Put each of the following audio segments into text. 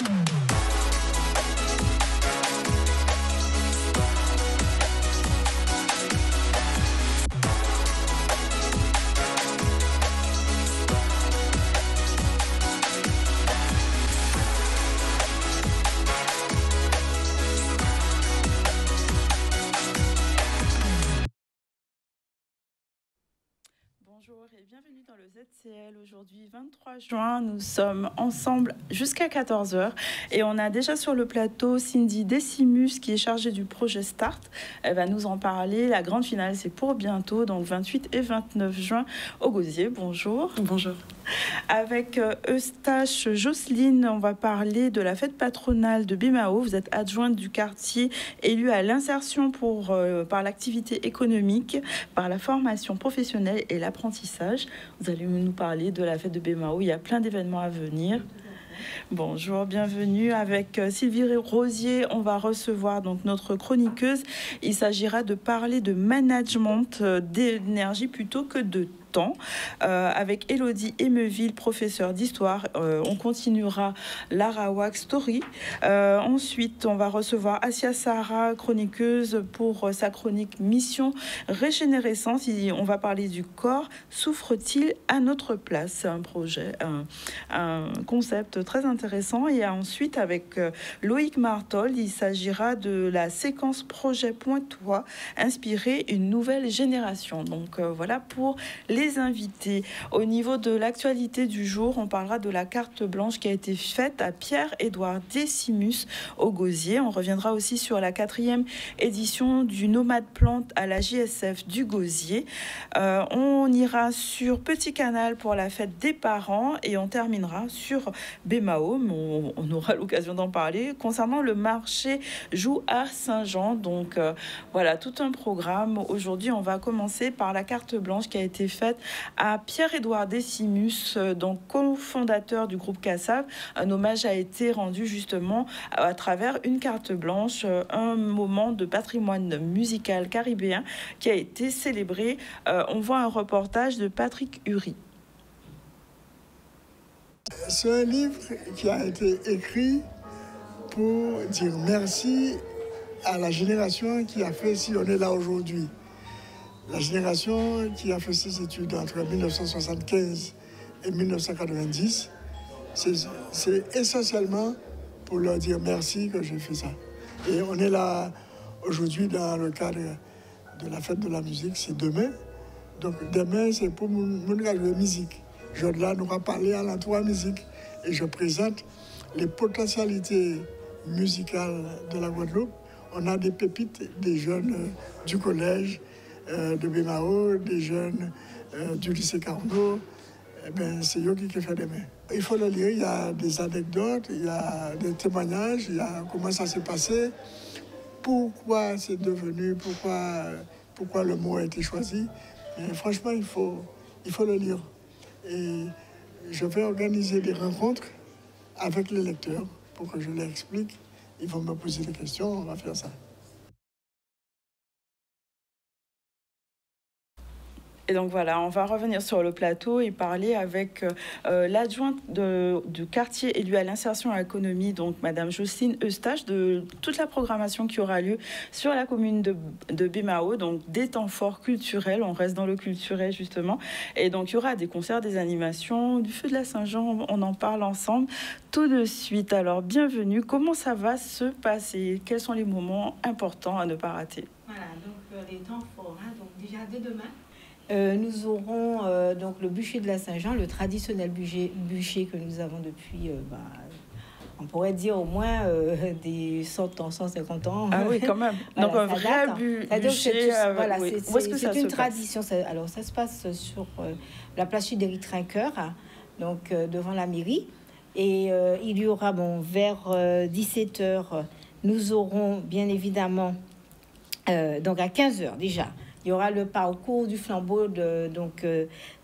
Bonjour et bienvenue dans le ZCL. Aujourd'hui, 23 juin, nous sommes ensemble jusqu'à 14 h et on a déjà sur le plateau Cindy Decimus qui est chargée du projet Start. Elle va nous en parler. La grande finale, c'est pour bientôt, donc 28 et 29 juin au Gosier. Bonjour. Bonjour. Avec Eustache Jocelyne, on va parler de la fête patronale de Bémao. Vous êtes adjointe du quartier, élue à l'insertion par l'activité économique, par la formation professionnelle et l'apprentissage. Vous allez nous parler de la fête de Bémao. Il y a plein d'événements à venir. Bonjour, bienvenue. Avec Sylvie Rosier, on va recevoir donc notre chroniqueuse. Il s'agira de parler de management d'énergie plutôt que de temps. Avec Elodie Emeville, professeure d'histoire. On continuera l'Arawak Story. Ensuite, on va recevoir Asia Sarah, chroniqueuse, pour sa chronique Mission Régénérescence. On va parler du corps. Souffre-t-il à notre place? C'est un projet, un concept très intéressant. Et ensuite, avec Loïc Martol, il s'agira de la séquence projet Pointois, inspirer une nouvelle génération. Donc voilà pour les invités. Au niveau de l'actualité du jour, on parlera de la carte blanche qui a été faite à Pierre-Édouard Decimus au Gosier. On reviendra aussi sur la 4e édition du Nomade Plante à la JSF du Gosier. On ira sur Petit Canal pour la fête des parents et on terminera sur Bémao. On aura l'occasion d'en parler concernant le marché Jouarre Saint-Jean. Donc voilà, tout un programme. Aujourd'hui, on va commencer par la carte blanche qui a été faite à Pierre-Édouard Decimus, donc cofondateur du groupe Cassav. Un hommage a été rendu justement à travers une carte blanche, un moment de patrimoine musical caribéen qui a été célébré. On voit un reportage de Patrick Uri. C'est un livre qui a été écrit pour dire merci à la génération qui a fait si on est là aujourd'hui. La génération qui a fait ses études entre 1975 et 1990, c'est essentiellement pour leur dire merci que j'ai fait ça. Et on est là aujourd'hui dans le cadre de la fête de la musique, c'est demain. Donc demain, c'est pour mon jouer musique. Je là, nous va parler à l'entour musique et je présente les potentialités musicales de la Guadeloupe. On a des pépites, des jeunes du collège, de Bémao, des jeunes du lycée Carnot. C'est eux qui fait demain. Il faut le lire, il y a des anecdotes, il y a des témoignages, il y a comment ça s'est passé, pourquoi c'est devenu, pourquoi le mot a été choisi. Et franchement, il faut le lire. Et je vais organiser des rencontres avec les lecteurs pour que je leur explique. Ils vont me poser des questions, on va faire ça. Et donc voilà, on va revenir sur le plateau et parler avec l'adjointe du quartier élu à l'insertion à l'économie, donc Madame Jocelyne Eustache, de toute la programmation qui aura lieu sur la commune de Bémao, donc des temps forts culturels, on reste dans le culturel justement. Et donc il y aura des concerts, des animations, du feu de la Saint-Jean, on en parle ensemble tout de suite. Alors bienvenue, comment ça va se passer? Quels sont les moments importants à ne pas rater? Voilà, donc les temps forts, hein, donc déjà dès demain. Nous aurons donc le bûcher de la Saint-Jean, le traditionnel bûcher que nous avons depuis, on pourrait dire au moins des 100 ans, 150 ans. Ah oui, quand même. Voilà, donc un vrai bûcher. Voilà, oui. C'est une tradition. Alors ça se passe sur la place Chidéric Trinqueur, donc devant la mairie. Et il y aura, vers 17 h, nous aurons bien évidemment, donc à 15 h déjà, il y aura le parcours du flambeau de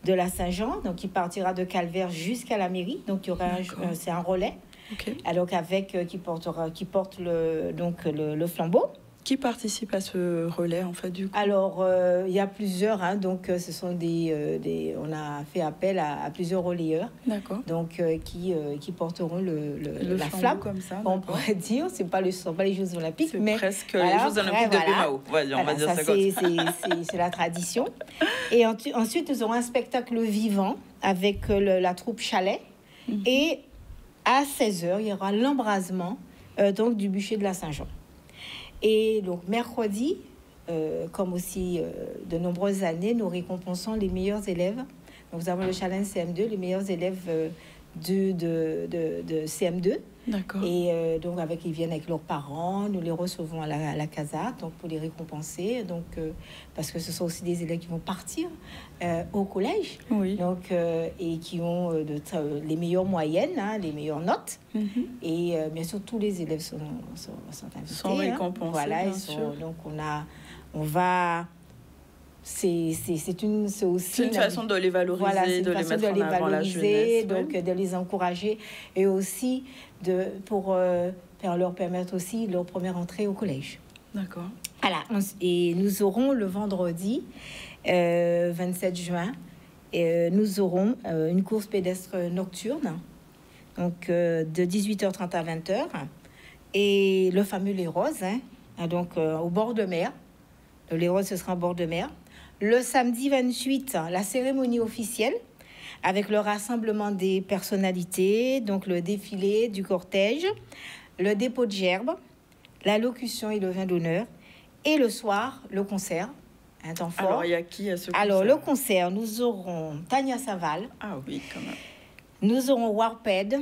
la Saint-Jean, donc qui partira de Calvaire jusqu'à la mairie. Donc il y aura un relais, okay. Alors qui porte le flambeau. Qui participe à ce relais, en fait, du coup? Alors, il y a plusieurs, hein, donc ce sont on a fait appel à plusieurs relayeurs, D'accord. donc qui porteront la flambeau flamme, comme ça, on pourrait dire. Ce sont pas les Jeux Olympiques, c'est mais presque voilà, les Jeux Olympiques de Bémao. On va dire ça comme c'est la tradition. Et ensuite, nous aurons un spectacle vivant avec la troupe Chalet. Et à 16h, il y aura l'embrasement donc du bûcher de la Saint-Jean. Et donc, mercredi, comme aussi de nombreuses années, nous récompensons les meilleurs élèves. Donc, nous avons le challenge CM2, les meilleurs élèves de CM2. D'accord. Et donc, ils viennent avec leurs parents, nous les recevons à la CASA, donc pour les récompenser. Donc, parce que ce sont aussi des élèves qui vont partir au collège. Oui. Donc, et qui ont les meilleures moyennes, hein, les meilleures notes. Et bien sûr, tous les élèves sont invités. Sont récompensés, voilà, bien sûr. donc, on va... C'est aussi une façon de les valoriser, voilà, de les mettre en avant la jeunesse. Donc de les encourager et aussi pour leur permettre aussi leur première entrée au collège. D'accord. Voilà, et nous aurons le vendredi 27 juin, nous aurons une course pédestre nocturne, donc de 18h30 à 20h, et le fameux Les Roses, hein, donc au bord de mer. Le Les Roses, ce sera au bord de mer. Le samedi 28, la cérémonie officielle avec le rassemblement des personnalités, donc le défilé du cortège, le dépôt de gerbes, l'allocution et le vin d'honneur. Et le soir, le concert, un temps fort. Alors, il y a qui à ce concert? Alors, le concert, nous aurons Tania Saval. Ah oui, quand même. Nous aurons Warped,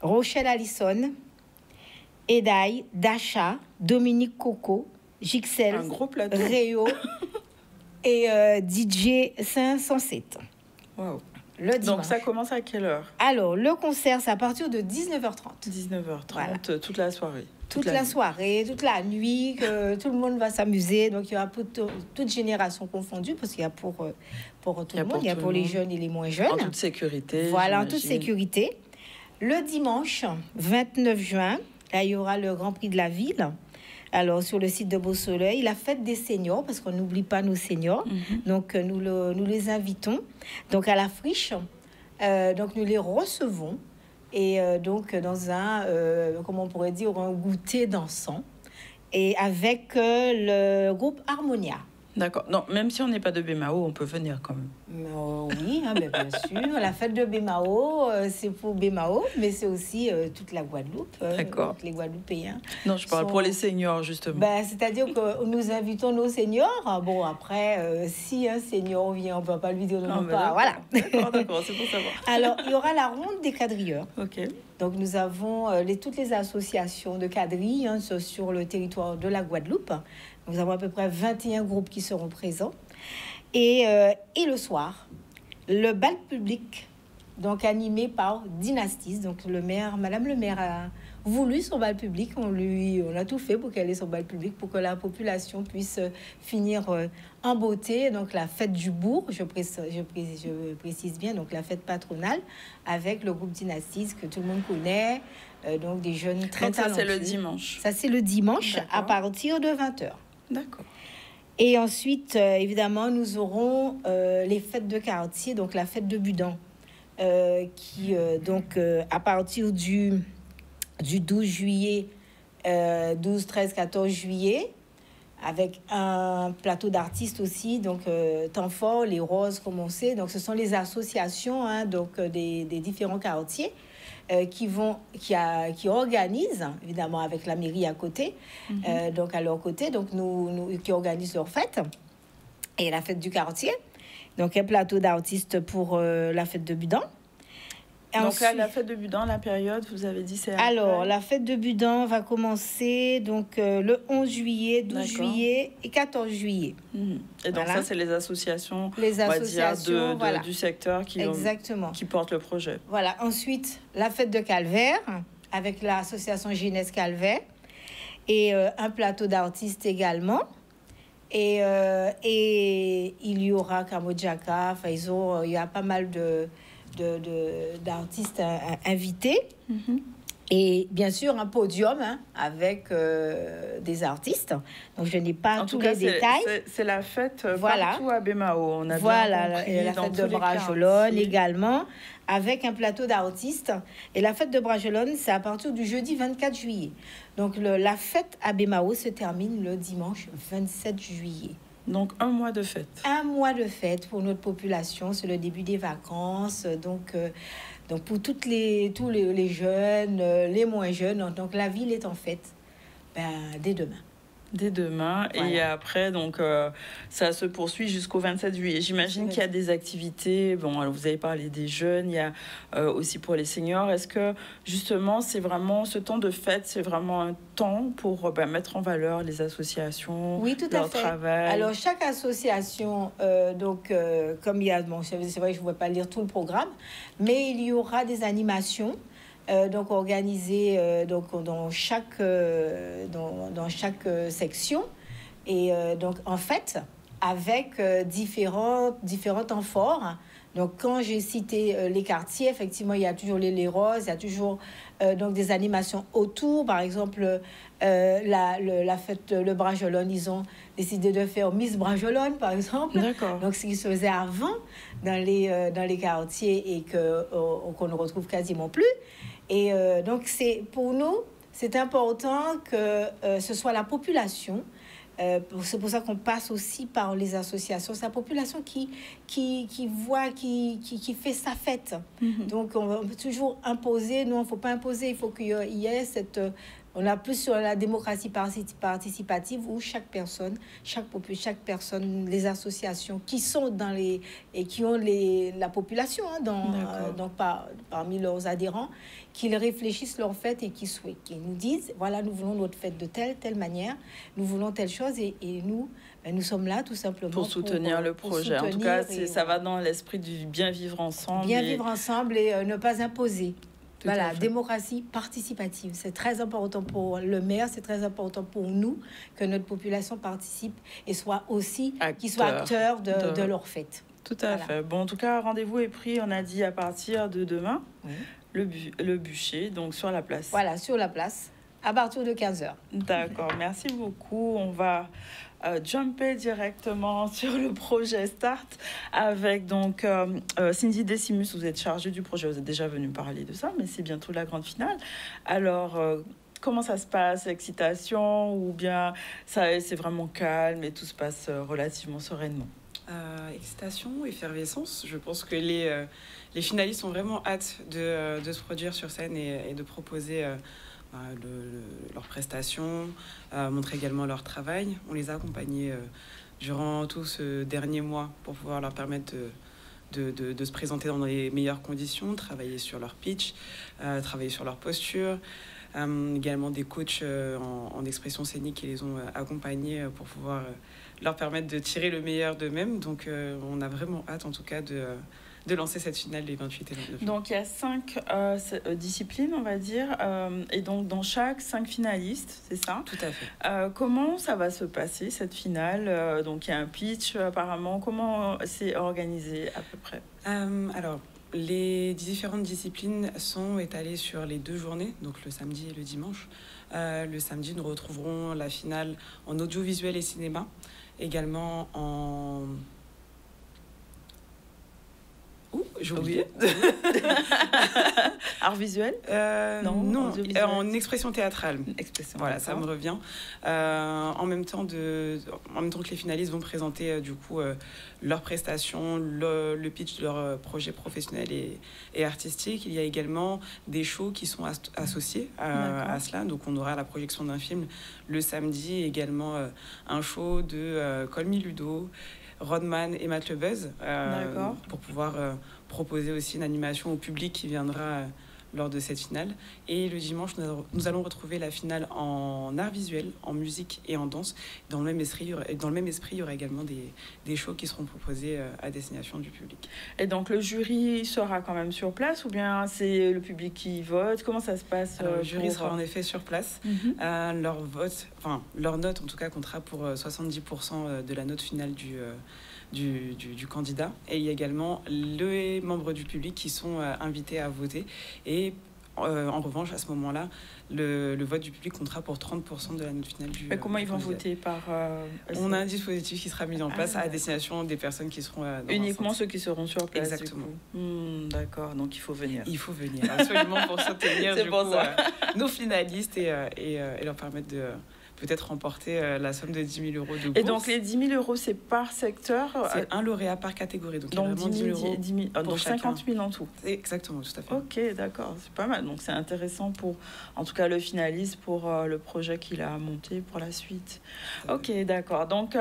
Rochelle Allison, Edaï, Dasha, Dominique Coco, Jixel, un gros plateau. Réo et DJ 507. Wow. Le dimanche. Donc ça commence à quelle heure? Alors, le concert, c'est à partir de 19h30. 19h30, voilà. Toute la soirée. Toute la soirée, toute la nuit, que tout le monde va s'amuser. Donc, il y aura pour toute génération confondue, parce qu'il y a pour tout le monde. Il y a pour les jeunes et les moins jeunes. En toute sécurité. Voilà, en toute sécurité. Le dimanche 29 juin, là, il y aura le Grand Prix de la ville. Alors, sur le site de Beau Soleil, la fête des seniors, parce qu'on n'oublie pas nos seniors. Donc, nous les invitons donc à la friche. Donc, nous les recevons. Et donc, dans comment on pourrait dire, un goûter dansant. Et avec le groupe Harmonia. D'accord. Non, même si on n'est pas de Bémao, on peut venir quand même. Oui, hein, bien sûr. La fête de Bémao, c'est pour Bémao, mais c'est aussi toute la Guadeloupe. D'accord. Les Guadeloupéens. Non, je parle pour les seniors, justement. C'est-à-dire que nous invitons nos seniors. Bon, après, si un senior vient, on ne va pas lui dire de non pas. Voilà. D'accord, c'est pour savoir. Alors, il y aura la ronde des quadrilleurs. OK. Donc, nous avons toutes les associations de quadrilles sur le territoire de la Guadeloupe. Nous avons à peu près 21 groupes qui seront présents. Et le soir, le bal public, donc animé par Dynastis. Donc, Madame le maire a voulu son bal public. On a tout fait pour qu'elle ait son bal public, pour que la population puisse finir en beauté. Donc, la fête du bourg, je précise bien, donc la fête patronale, avec le groupe Dynastis que tout le monde connaît. Donc, des jeunes très talentueux. Ça, c'est le dimanche. Ça, c'est le dimanche à partir de 20h. D'accord. Et ensuite, évidemment, nous aurons les fêtes de quartier, donc la fête de Budan, qui, à partir du 12 juillet, 12, 13, 14 juillet, avec un plateau d'artistes aussi, donc Temps Fort, les Roses, comme on sait. Donc, ce sont les associations des différents quartiers qui organisent, évidemment avec la mairie à côté, donc à leur côté, donc qui organisent leur fête et la fête du quartier. Donc un plateau d'artistes pour la fête de Budan. Donc ensuite, là, la fête de Budan, la période, vous avez dit c'est... Alors, la fête de Budan va commencer donc le 11 juillet, 12 juillet et 14 juillet. Et donc ça, c'est les associations, du secteur qui portent le projet. Voilà. Ensuite, la fête de Calvaire avec l'association Jeunesse Calvaire et un plateau d'artistes également. Et il y aura Kamojaka, il y a pas mal d'artistes invités. Et bien sûr, un podium avec des artistes. Donc, je n'ai pas tous les détails. C'est la fête partout à Bemao. On a voilà, bien compris, la fête de Bragelonne également, avec un plateau d'artistes. Et la fête de Bragelonne, c'est à partir du jeudi 24 juillet. Donc, la fête à Bemao se termine le dimanche 27 juillet. Donc, un mois de fête. Un mois de fête pour notre population. C'est le début des vacances. Donc pour tous les jeunes, les moins jeunes, donc la ville est en fête dès demain. Dès demain. Voilà. Et après, donc, ça se poursuit jusqu'au 27 juillet. J'imagine qu'il y a des activités. Bon, alors vous avez parlé des jeunes, il y a aussi pour les seniors. Est-ce que, justement, c'est vraiment ce temps de fête, c'est vraiment un temps pour mettre en valeur les associations, oui, tout leur à fait. travail? Alors, chaque association, comme il y a... Bon, c'est vrai que je ne vais pas lire tout le programme, mais il y aura des animations donc organisé dans chaque section et donc en fait avec différents temps forts. Donc quand j'ai cité les quartiers, effectivement il y a toujours les roses, il y a toujours donc des animations autour. Par exemple la fête le Bragelonne, ils ont décidé de faire Miss Bragelonne par exemple. D'accord. Donc ce qui se faisait avant dans les quartiers et qu'on ne retrouve quasiment plus. Et donc, pour nous, c'est important que ce soit la population. C'est pour ça qu'on passe aussi par les associations. C'est la population qui voit, qui fait sa fête. Mm-hmm. Donc, on va toujours imposer. Non, il ne faut pas imposer. Il faut qu'il y ait cette... On a plus sur la démocratie participative où chaque personne, les associations qui sont dans les... et qui ont la population parmi leurs adhérents, qu'ils réfléchissent leur fête et qu'ils nous disent, voilà, nous voulons notre fête de telle manière, nous voulons telle chose et nous sommes là tout simplement pour soutenir le projet. En tout cas, ça va dans l'esprit du bien vivre ensemble. Vivre ensemble et ne pas imposer. Voilà, démocratie participative. C'est très important pour le maire, c'est très important pour nous que notre population participe et soit aussi acteurs de leur fête. Tout à fait. Bon, en tout cas, rendez-vous est pris, on a dit à partir de demain, le bûcher, donc sur la place. Voilà, sur la place, à partir de 15h. D'accord, merci beaucoup. On va jumper directement sur le projet Start avec donc Cindy Decimus. Vous êtes chargée du projet, vous êtes déjà venu parler de ça, mais c'est bientôt la grande finale. Alors, comment ça se passe? Excitation ou bien c'est vraiment calme et tout se passe relativement sereinement? Excitation, effervescence. Je pense que les finalistes ont vraiment hâte de se produire sur scène et de proposer leurs prestations, montrer également leur travail. On les a accompagnés durant tout ce dernier mois pour pouvoir leur permettre de se présenter dans les meilleures conditions, travailler sur leur pitch, travailler sur leur posture. Également des coachs en expression scénique qui les ont accompagnés pour pouvoir leur permettre de tirer le meilleur d'eux-mêmes. Donc on a vraiment hâte en tout cas de lancer cette finale les 28 et 29. Donc il y a 5 disciplines, on va dire, et donc dans chaque 5 finalistes, c'est ça? Tout à fait. Comment ça va se passer cette finale? Donc il y a un pitch apparemment. Comment c'est organisé à peu près? Alors, les différentes disciplines sont étalées sur les 2 journées, donc le samedi et le dimanche. Le samedi, nous retrouverons la finale en audiovisuel et cinéma, également en... J'ai oublié. Art visuel? Non, en expression théâtrale. Voilà, ça me revient. En même temps que les finalistes vont présenter du coup leurs prestations, le pitch de leur projet professionnel et artistique, il y a également des shows qui sont associés à cela. Donc on aura la projection d'un film le samedi, également un show de Colmy Ludo, Rodman et Matt Lebuzz pour pouvoir proposer aussi une animation au public qui viendra lors de cette finale. Et le dimanche, nous allons retrouver la finale en art visuel, en musique et en danse. Dans le même esprit, il y aura également des shows qui seront proposés à destination du public. Et donc le jury sera quand même sur place ou bien c'est le public qui vote? Comment ça se passe? Le jury sera en effet sur place. Leur note en tout cas comptera pour 70% de la note finale du candidat. Et il y a également les membres du public qui sont invités à voter. Et En revanche, à ce moment-là, le vote du public comptera pour 30% de la note finale du. Mais comment ils vont voter par On a un dispositif qui sera mis en place à destination des personnes qui seront uniquement ceux qui seront sur place. Exactement. D'accord, donc il faut venir. Il faut venir absolument pour soutenir nos finalistes et leur permettre de peut-être remporter la somme de 10 000 euros de bourse. Et donc les 10 000 euros, c'est par secteur? C'est un lauréat par catégorie. Donc 10 000 euros donc 50 000 en tout. Exactement, tout à fait. Ok, d'accord, c'est pas mal. Donc c'est intéressant pour, en tout cas, le finaliste pour le projet qu'il a monté pour la suite. Ok, d'accord. Donc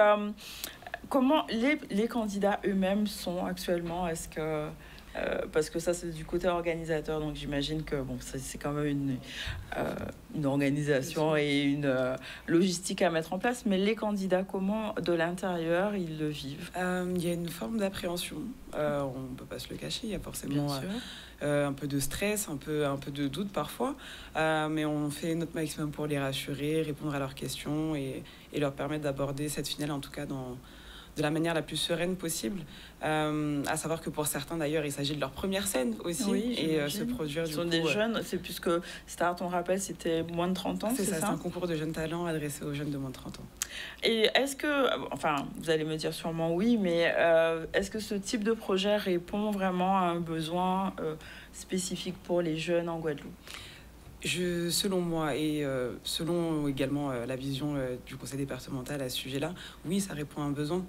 comment les candidats eux-mêmes sont actuellement? Est-ce que... parce que ça, c'est du côté organisateur, donc j'imagine que bon, c'est quand même une organisation et une logistique à mettre en place. Mais les candidats, comment, de l'intérieur, ils le vivent? Il y a une forme d'appréhension. On ne peut pas se le cacher. Il y a forcément un peu de stress, un peu de doute parfois. Mais on fait notre maximum pour les rassurer, répondre à leurs questions et leur permettre d'aborder cette finale, en tout cas, de la manière la plus sereine possible. À savoir que pour certains, d'ailleurs, il s'agit de leur première scène aussi. Oui, et se produire du coup... Ce sont des jeunes, c'est plus que Start, on rappelle, c'était moins de 30 ans, c'est ça? C'est un concours de jeunes talents adressé aux jeunes de moins de 30 ans. Et est-ce que, enfin, vous allez me dire sûrement oui, mais est-ce que ce type de projet répond vraiment à un besoin spécifique pour les jeunes en Guadeloupe? Selon moi et selon également la vision du conseil départemental à ce sujet-là, oui, ça répond à un besoin.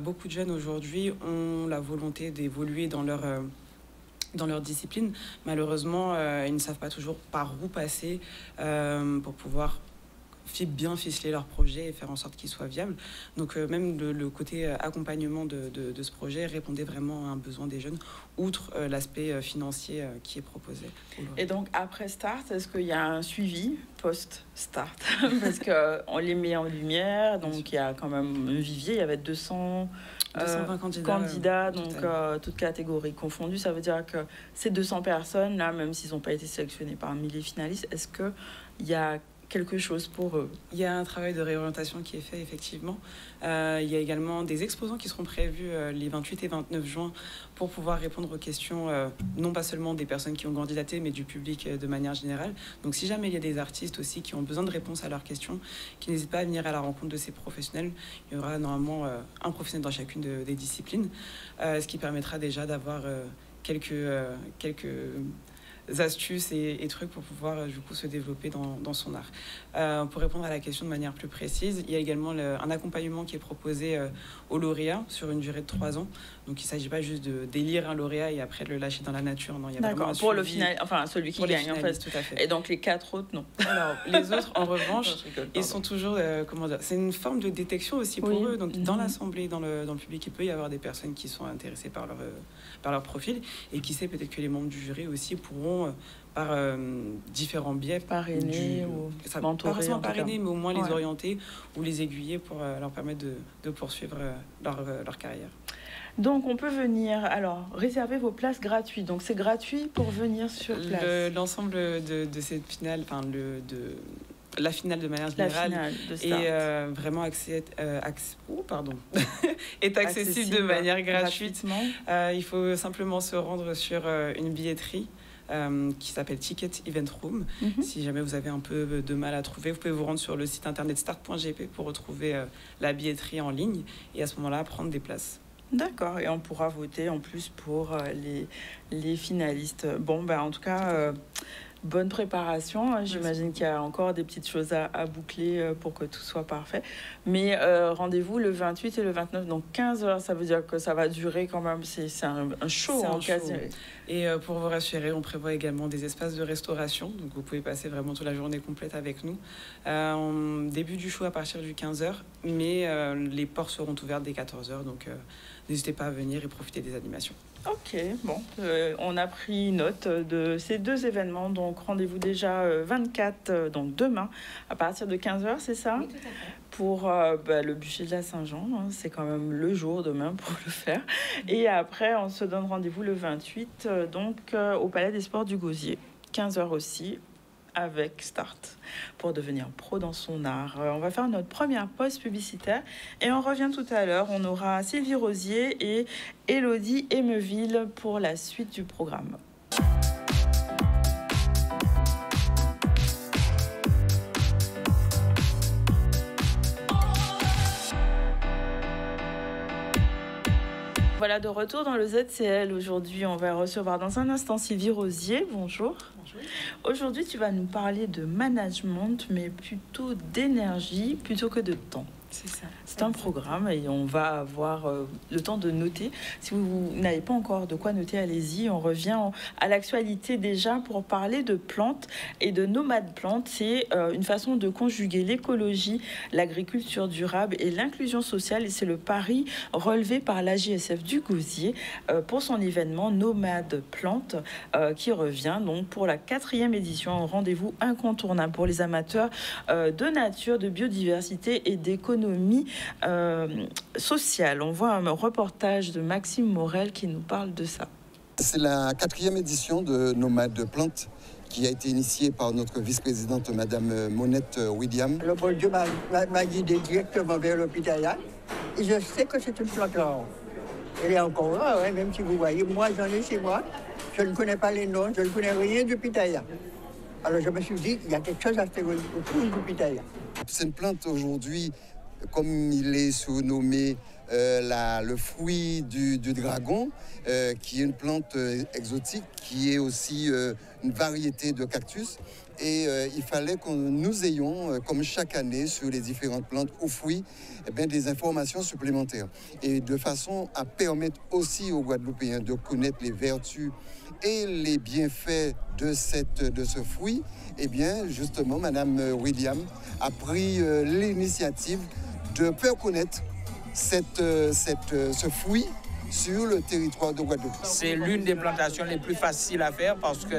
Beaucoup de jeunes aujourd'hui ont la volonté d'évoluer dans leur discipline. Malheureusement, ils ne savent pas toujours par où passer pour pouvoir bien ficeler leur projet et faire en sorte qu'il soit viable. Donc même le côté accompagnement de ce projet répondait vraiment à un besoin des jeunes, outre l'aspect financier qui est proposé. Et donc après Start, est-ce qu'il y a un suivi post-Start? Parce qu'on les met en lumière, donc il y a quand même un vivier, il y avait 220 candidats donc toutes catégories confondues. Ça veut dire que ces 200 personnes-là, même s'ils n'ont pas été sélectionnés parmi les finalistes, est-ce qu'il y a quelque chose pour eux? Il y a un travail de réorientation qui est fait, effectivement. Il y a également des exposants qui seront prévus les 28 et 29 juin pour pouvoir répondre aux questions, non pas seulement des personnes qui ont candidaté, mais du public de manière générale. Donc si jamais il y a des artistes aussi qui ont besoin de réponses à leurs questions, qui n'hésitent pas à venir à la rencontre de ces professionnels, il y aura normalement un professionnel dans chacune des disciplines, ce qui permettra déjà d'avoir quelques astuces et trucs pour pouvoir du coup se développer dans son art. Pour répondre à la question de manière plus précise, il y a également un accompagnement qui est proposé aux lauréats sur une durée de 3 ans. Donc il ne s'agit pas juste d'élire un lauréat et après de le lâcher dans la nature. Non, il y a d'accord, pour le final, enfin celui qui gagne en fait. Tout à fait. Et donc les 4 autres, non. Alors les autres, en revanche, ils sont toujours, comment dire, c'est une forme de détection aussi pour eux. Donc dans l'assemblée, dans le public, il peut y avoir des personnes qui sont intéressées par leur profil et qui sait peut-être que les membres du jury aussi pourront par différents biais parrainer ou mentorer, pas forcément parrainer, mais au moins les orienter ou les aiguiller pour leur permettre de poursuivre leur carrière. Donc on peut venir, alors réserver vos places gratuites, donc c'est gratuit pour venir sur place. L'ensemble de cette finale, enfin la finale de manière générale est vraiment est accessible de manière gratuite. Il faut simplement se rendre sur une billetterie qui s'appelle Ticket Event Room. Si jamais vous avez un peu de mal à trouver, vous pouvez vous rendre sur le site internet start.gp pour retrouver la billetterie en ligne et à ce moment-là prendre des places. D'accord, et on pourra voter en plus pour les finalistes. Bon, ben en tout cas, bonne préparation. J'imagine qu'il y a encore des petites choses à boucler pour que tout soit parfait. Mais rendez-vous le 28 et le 29, donc 15 heures, ça veut dire que ça va durer quand même. C'est un show en quasi. Et pour vous rassurer, on prévoit également des espaces de restauration. Donc vous pouvez passer vraiment toute la journée complète avec nous. On début du show à partir du 15h, mais les portes seront ouvertes dès 14h. Donc n'hésitez pas à venir et profiter des animations. Ok, bon, on a pris note de ces 2 événements. Donc rendez-vous déjà 24, donc demain, à partir de 15h, c'est ça? Oui, tout à fait. Pour le bûcher de la Saint-Jean, hein, c'est quand même le jour demain pour le faire. Et après, on se donne rendez-vous le 28, au Palais des Sports du Gosier, 15h aussi, avec Start, pour devenir pro dans son art. On va faire notre première pause publicitaire et on revient tout à l'heure. On aura Sylvie Rosier et Élodie Emeville pour la suite du programme. Voilà, de retour dans le ZCL. Aujourd'hui, on va recevoir dans un instant Sylvie Rosier. Bonjour. Bonjour. Aujourd'hui, tu vas nous parler de management, mais plutôt d'énergie plutôt que de temps. C'est ça. C'est un programme et on va avoir le temps de noter. Si vous n'avez pas encore de quoi noter, allez-y. On revient à l'actualité déjà pour parler de plantes et de nomades plantes. C'est une façon de conjuguer l'écologie, l'agriculture durable et l'inclusion sociale. Et c'est le pari relevé par l'AJSF du Gosier pour son événement Nomades plantes qui revient donc pour la 4e édition. Un rendez-vous incontournable pour les amateurs de nature, de biodiversité et d'économie sociale. On voit un reportage de Maxime Morel qui nous parle de ça. C'est la 4e édition de Nomades plantes qui a été initiée par notre vice-présidente, Madame Monette William. Le bon Dieu m'a guidé directement vers l'hôpital et je sais que c'est une plante là. Elle est encore là, ouais, même si vous voyez, moi j'en ai chez moi, je ne connais pas les noms, je ne connais rien du pitaya. Alors je me suis dit, il y a quelque chose à faire autour du pitaya. C'est une plante aujourd'hui, comme il est surnommé le fruit du dragon, qui est une plante exotique, qui est aussi une variété de cactus. Et il fallait que nous ayons, comme chaque année, sur les différentes plantes ou fruits, des informations supplémentaires. Et de façon à permettre aussi aux Guadeloupéens de connaître les vertus et les bienfaits de ce fruit, justement, Madame William a pris l'initiative de faire connaître ce fruit sur le territoire de Guadeloupe. C'est l'une des plantations les plus faciles à faire parce que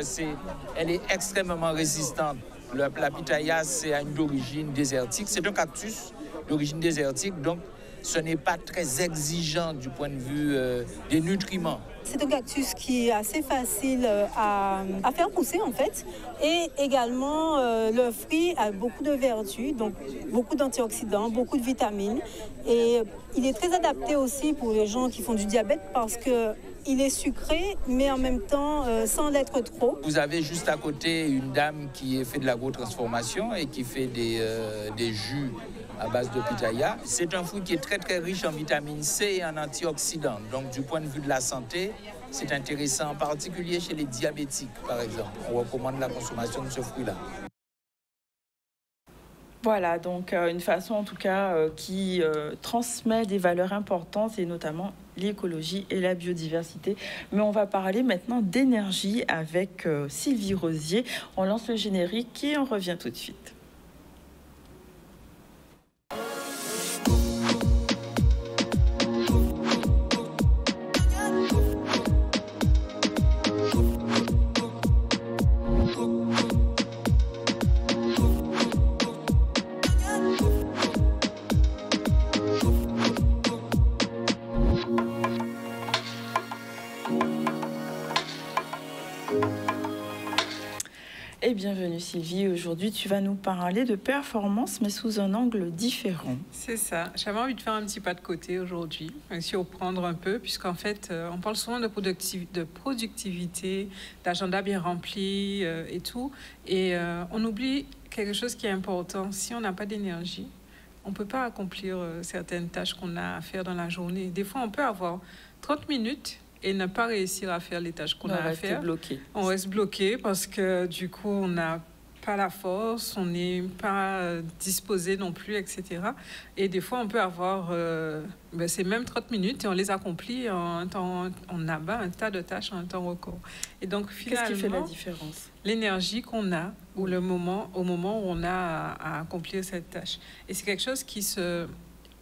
elle est extrêmement résistante. La pitaya, c'est d'origine désertique. C'est un cactus d'origine désertique, donc ce n'est pas très exigeant du point de vue des nutriments. C'est un cactus qui est assez facile à faire pousser en fait. Et également, le fruit a beaucoup de vertus, donc beaucoup d'antioxydants, beaucoup de vitamines. Et il est très adapté aussi pour les gens qui font du diabète parce qu'il est sucré, mais en même temps sans l'être trop. Vous avez juste à côté une dame qui fait de l'agrotransformation et qui fait des jus à base de pitaya. C'est un fruit qui est très très riche en vitamine C et en antioxydants. Donc du point de vue de la santé, c'est intéressant, en particulier chez les diabétiques par exemple. On recommande la consommation de ce fruit-là. Voilà, donc une façon en tout cas qui transmet des valeurs importantes et notamment l'écologie et la biodiversité. Mais on va parler maintenant d'énergie avec Sylvie Rosier. On lance le générique et on revient tout de suite. Et bienvenue Sylvie, aujourd'hui tu vas nous parler de performance mais sous un angle différent. C'est ça, j'avais envie de faire un petit pas de côté aujourd'hui, surprendre un peu, puisqu'en fait on parle souvent de productivité, d'agenda bien rempli et tout, et on oublie quelque chose qui est important. Si on n'a pas d'énergie, on ne peut pas accomplir certaines tâches qu'on a à faire dans la journée. Des fois on peut avoir 30 minutes et ne pas réussir à faire les tâches qu'on a à faire. On reste bloqué parce que du coup, on n'a pas la force, on n'est pas disposé non plus, etc. Et des fois, on peut avoir ces mêmes 30 minutes et on les accomplit en un temps, on abat un tas de tâches en un temps record. Et donc, finalement, qu'est-ce qui fait la différence? L'énergie qu'on a au moment où on a à accomplir cette tâche. Et c'est quelque chose qui se...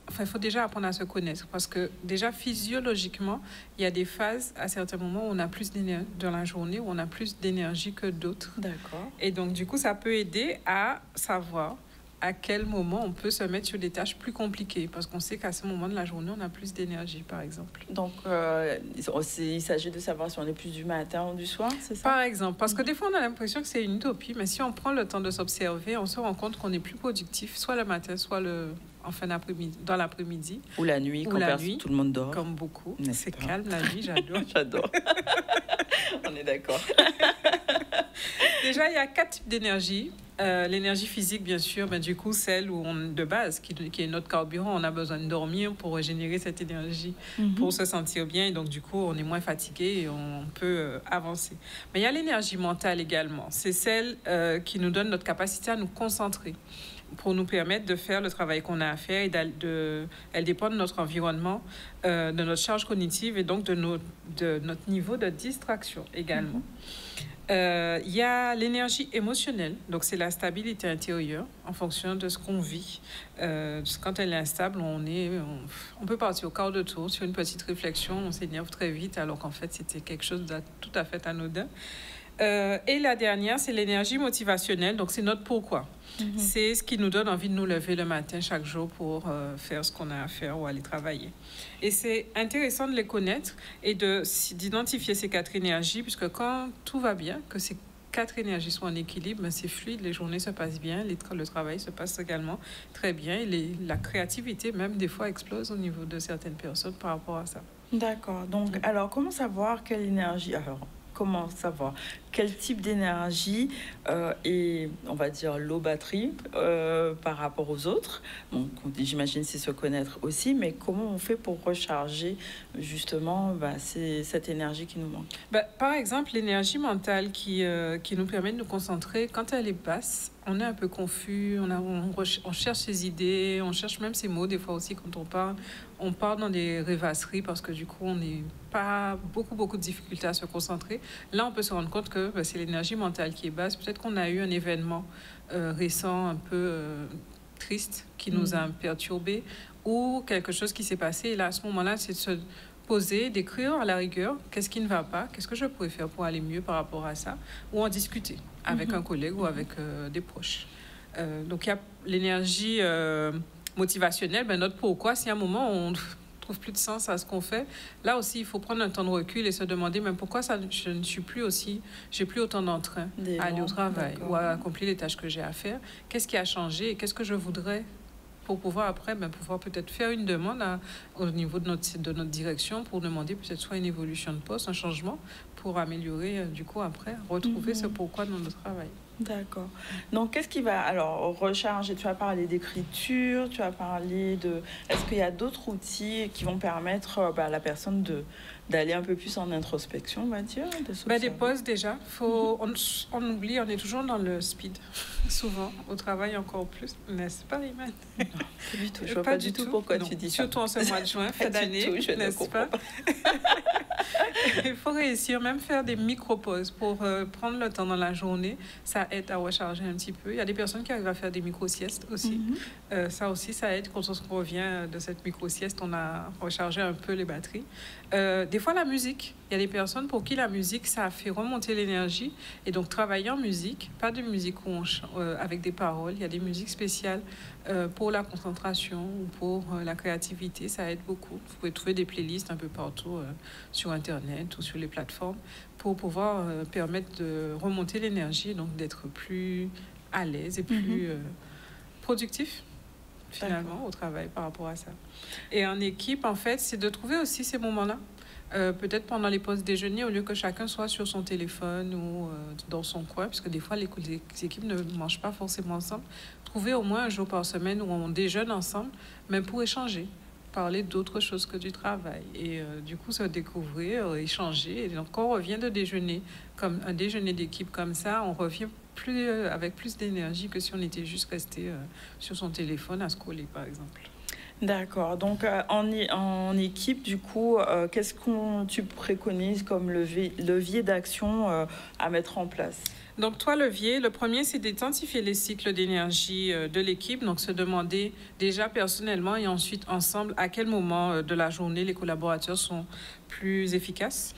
Enfin, il faut déjà apprendre à se connaître parce que déjà physiologiquement, il y a des phases à certains moments où on a plus d'énergie dans la journée, où on a plus d'énergie que d'autres. D'accord. Et donc, du coup, ça peut aider à savoir à quel moment on peut se mettre sur des tâches plus compliquées parce qu'on sait qu'à ce moment de la journée, on a plus d'énergie, par exemple. Donc, il s'agit de savoir si on est plus du matin ou du soir, c'est ça? Par exemple, parce que des fois, on a l'impression que c'est une utopie, mais si on prend le temps de s'observer, on se rend compte qu'on est plus productif, soit le matin, soit en fin d'après-midi, dans l'après-midi. Ou la nuit, quand tout le monde dort. Comme beaucoup. C'est calme la nuit, j'adore. J'adore. On est d'accord. Déjà, il y a 4 types d'énergie. L'énergie physique, bien sûr, du coup, celle où de base, qui est notre carburant, on a besoin de dormir pour régénérer cette énergie, pour se sentir bien. Et donc, du coup, on est moins fatigué et on peut avancer. Mais il y a l'énergie mentale également. C'est celle qui nous donne notre capacité à nous concentrer pour nous permettre de faire le travail qu'on a à faire. Et elle dépend de notre environnement, de notre charge cognitive et donc de notre niveau de distraction également. Il y a l'énergie émotionnelle, donc c'est la stabilité intérieure en fonction de ce qu'on vit. Quand elle est instable, on peut partir au quart de tour sur une petite réflexion, on s'énerve très vite alors qu'en fait c'était quelque chose de tout à fait anodin. Et la dernière, c'est l'énergie motivationnelle, donc c'est notre pourquoi. C'est ce qui nous donne envie de nous lever le matin chaque jour pour faire ce qu'on a à faire ou aller travailler. Et c'est intéressant de les connaître et d'identifier ces 4 énergies, puisque quand tout va bien, que ces 4 énergies sont en équilibre, c'est fluide, les journées se passent bien, le travail se passe également très bien, et la créativité même des fois explose au niveau de certaines personnes par rapport à ça. D'accord. Donc, alors, comment savoir quelle énergie... Comment savoir quel type d'énergie est, on va dire, low batterie par rapport aux autres? Donc, j'imagine c'est se connaître aussi, mais comment on fait pour recharger justement cette énergie qui nous manque? Par exemple, l'énergie mentale qui nous permet de nous concentrer, quand elle est basse, on est un peu confus, on cherche ses idées, on cherche même ses mots des fois aussi quand on part dans des rêvasseries parce que du coup on n'est pas beaucoup de difficultés à se concentrer. Là on peut se rendre compte que c'est l'énergie mentale qui est basse. Peut-être qu'on a eu un événement récent un peu triste qui nous a perturbés ou quelque chose qui s'est passé, et là à ce moment-là c'est de se poser, d'écrire à la rigueur qu'est-ce qui ne va pas, qu'est-ce que je pourrais faire pour aller mieux par rapport à ça, ou en discuter avec un collègue ou avec des proches. Donc il y a l'énergie motivationnelle, notre pourquoi. Si à un moment on trouve plus de sens à ce qu'on fait, là aussi il faut prendre un temps de recul et se demander pourquoi je ne suis plus aussi, j'ai plus autant d'entrain à aller au travail ou à accomplir les tâches que j'ai à faire. Qu'est-ce qui a changé et qu'est-ce que je voudrais pour pouvoir après pouvoir peut-être faire une demande au niveau de notre direction pour demander peut-être soit une évolution de poste, un changement pour améliorer du coup après, retrouver ce pourquoi dans notre travail. D'accord. Donc, qu'est-ce qui va alors recharger? Tu as parlé d'écriture, tu as parlé de... Est-ce qu'il y a d'autres outils qui vont permettre à la personne d'aller un peu plus en introspection, on va dire? Des pauses déjà. On oublie, on est toujours dans le speed, souvent, au travail encore plus. N'est-ce pas, Iman? Non, pas du tout. Je vois pas du tout pourquoi tu dis ça. Surtout en ce mois de juin, fin d'année, n'est-ce pas? Il faut réussir, même faire des micro-pauses pour prendre le temps dans la journée. Ça aide à recharger un petit peu. Il y a des personnes qui arrivent à faire des micro-siestes aussi. Ça aussi, ça aide. Quand on revient de cette micro-sieste, on a rechargé un peu les batteries. Des fois, la musique. Il y a des personnes pour qui la musique, ça fait remonter l'énergie. Et donc, travailler en musique, pas de musique avec des paroles. Il y a des musiques spéciales pour la concentration ou pour la créativité. Ça aide beaucoup. Vous pouvez trouver des playlists un peu partout sur Internet ou sur les plateformes pour pouvoir permettre de remonter l'énergie, donc d'être plus à l'aise et plus productif finalement au travail par rapport à ça. Et en équipe, en fait, c'est de trouver aussi ces moments-là. Peut-être pendant les pauses déjeuner, au lieu que chacun soit sur son téléphone ou dans son coin, parce que des fois, les équipes ne mangent pas forcément ensemble. Trouver au moins un jour par semaine où on déjeune ensemble, même pour échanger, parler d'autres choses que du travail. Et du coup, se découvrir, échanger. Et donc, quand on revient de déjeuner, comme un déjeuner d'équipe comme ça, on revient avec plus d'énergie que si on était juste resté sur son téléphone à scroller, par exemple. D'accord. Donc, en équipe, du coup, qu'est-ce que tu préconises comme levier d'action à mettre en place? Donc, 3 leviers. Le premier, c'est d'identifier les cycles d'énergie de l'équipe. Donc, se demander déjà personnellement et ensuite ensemble à quel moment de la journée les collaborateurs sont plus efficaces.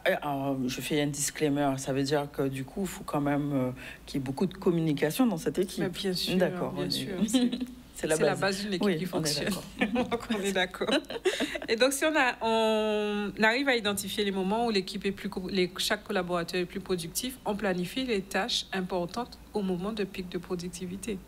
Alors, je fais un disclaimer. Ça veut dire que du coup, il faut quand même qu'il y ait beaucoup de communication dans cette équipe. Mais bien sûr. D'accord. Bien sûr. C'est la base d'une équipe qui fonctionne. Donc, on est d'accord. Et donc, si on arrive à identifier les moments où l'équipe chaque collaborateur est plus productif, on planifie les tâches importantes au moment de pic de productivité.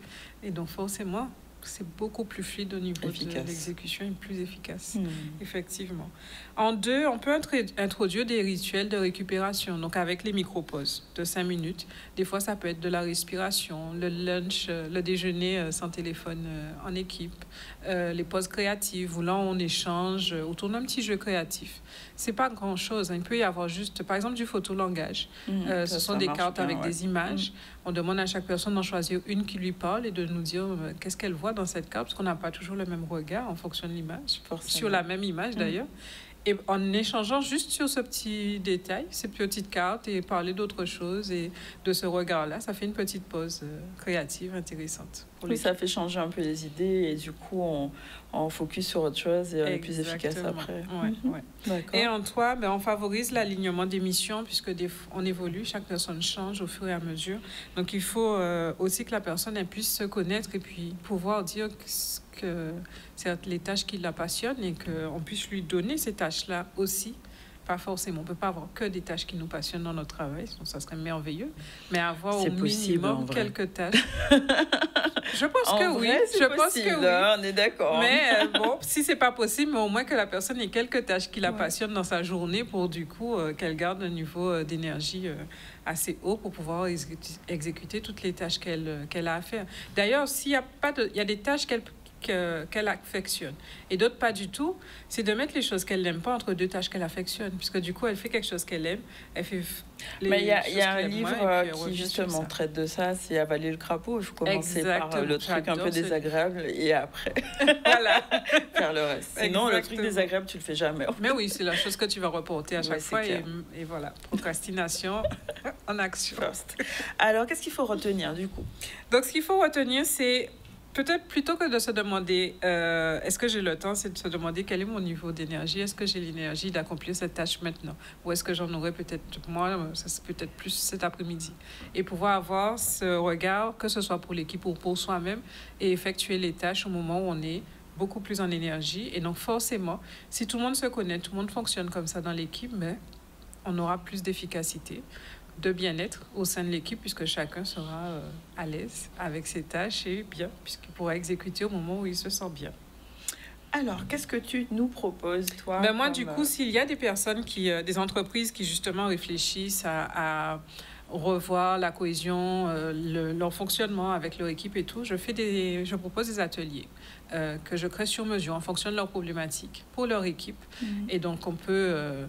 Et donc, forcément, c'est beaucoup plus fluide au niveau de l'exécution et plus efficace, effectivement. En 2, on peut introduire des rituels de récupération, donc avec les micro-pauses de 5 minutes. Des fois, ça peut être de la respiration, le lunch, le déjeuner sans téléphone en équipe, les pauses créatives où là, on échange autour d'un petit jeu créatif. C'est pas grand-chose. Il peut y avoir juste, par exemple, du photolangage. Ce sont des cartes avec des images. On demande à chaque personne d'en choisir une qui lui parle et de nous dire qu'est-ce qu'elle voit dans cette carte, parce qu'on n'a pas toujours le même regard en fonction de l'image, sur la même image d'ailleurs. Et en échangeant juste sur ce petit détail, ces petites cartes, et parler d'autre chose et de ce regard-là, ça fait une petite pause créative intéressante. Oui, ça fait changer un peu les idées et du coup, on focus sur autre chose et on est plus efficace après. Et en 3, on favorise l'alignement des missions puisque on évolue, chaque personne change au fur et à mesure. Donc, il faut aussi que la personne elle puisse se connaître et puis pouvoir dire que c'est les tâches qui la passionnent et qu'on puisse lui donner ces tâches-là aussi. Pas forcément, on ne peut pas avoir que des tâches qui nous passionnent dans notre travail, sinon ça serait merveilleux, mais avoir au minimum quelques tâches. Je pense que oui, on est d'accord. Mais bon, si c'est pas possible, mais au moins que la personne ait quelques tâches qui la passionnent dans sa journée pour du coup qu'elle garde un niveau d'énergie assez haut pour pouvoir exécuter toutes les tâches qu'elle a à faire. D'ailleurs, s'il y a pas il y a des tâches qu'elle affectionne et d'autres pas du tout, c'est de mettre les choses qu'elle n'aime pas entre deux tâches qu'elle affectionne, puisque du coup elle fait quelque chose qu'elle aime, elle fait mais il y a un livre qui justement traite de ça, c'est Avaler le crapaud. Il faut commencer par le truc un peu désagréable et après voilà, faire le reste. Sinon le truc désagréable tu le fais jamais. Mais oui, c'est la chose que tu vas reporter à chaque fois et voilà, procrastination en action. Alors qu'est-ce qu'il faut retenir du coup? Donc ce qu'il faut retenir, c'est peut-être plutôt que de se demander est-ce que j'ai le temps, c'est de se demander quel est mon niveau d'énergie, est-ce que j'ai l'énergie d'accomplir cette tâche maintenant ou est-ce que j'en aurais peut-être, moi, ça c'est peut-être plus cet après-midi. Et pouvoir avoir ce regard, que ce soit pour l'équipe ou pour soi-même, et effectuer les tâches au moment où on est beaucoup plus en énergie. Et donc forcément, si tout le monde se connaît, tout le monde fonctionne comme ça dans l'équipe, mais on aura plus d'efficacité, de bien-être au sein de l'équipe, puisque chacun sera à l'aise avec ses tâches et bien, puisqu'il pourra exécuter au moment où il se sent bien. Alors, qu'est-ce que tu nous proposes, toi? Moi, du coup, s'il y a des personnes, des entreprises qui justement réfléchissent à revoir la cohésion, leur fonctionnement avec leur équipe et tout, je propose des ateliers que je crée sur mesure en fonction de leurs problématiques pour leur équipe. Et donc, on peut...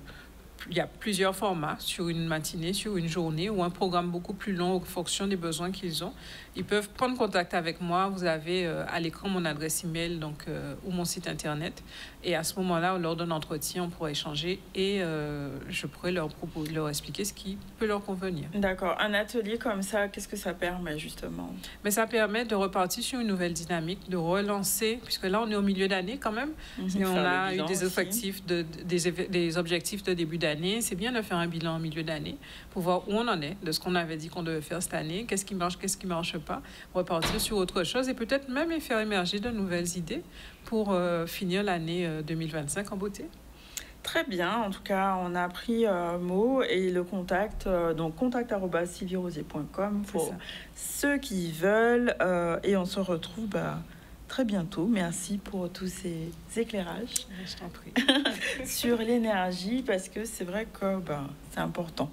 il y a plusieurs formats sur une matinée, sur une journée ou un programme beaucoup plus long en fonction des besoins qu'ils ont. Ils peuvent prendre contact avec moi. Vous avez à l'écran mon adresse email ou mon site internet. Et à ce moment-là, lors d'un entretien, on pourra échanger et je pourrai leur expliquer ce qui peut leur convenir. D'accord. Un atelier comme ça, qu'est-ce que ça permet justement? Mais ça permet de repartir sur une nouvelle dynamique, de relancer, puisque là, on est au milieu d'année quand même. Et on a eu des objectifs de début d'année. C'est bien de faire un bilan au milieu d'année pour voir où on en est, de ce qu'on avait dit qu'on devait faire cette année, qu'est-ce qui marche, qu'est-ce qui ne marche pas, repartir sur autre chose et peut-être même faire émerger de nouvelles idées pour finir l'année 2025 en beauté. Très bien, en tout cas, on a pris mot et le contact, donc contact@sylvierosier.com pour ceux qui veulent et on se retrouve très bientôt. Merci pour tous ces éclairages. Je t'en prie. Sur l'énergie, parce que c'est vrai que c'est important.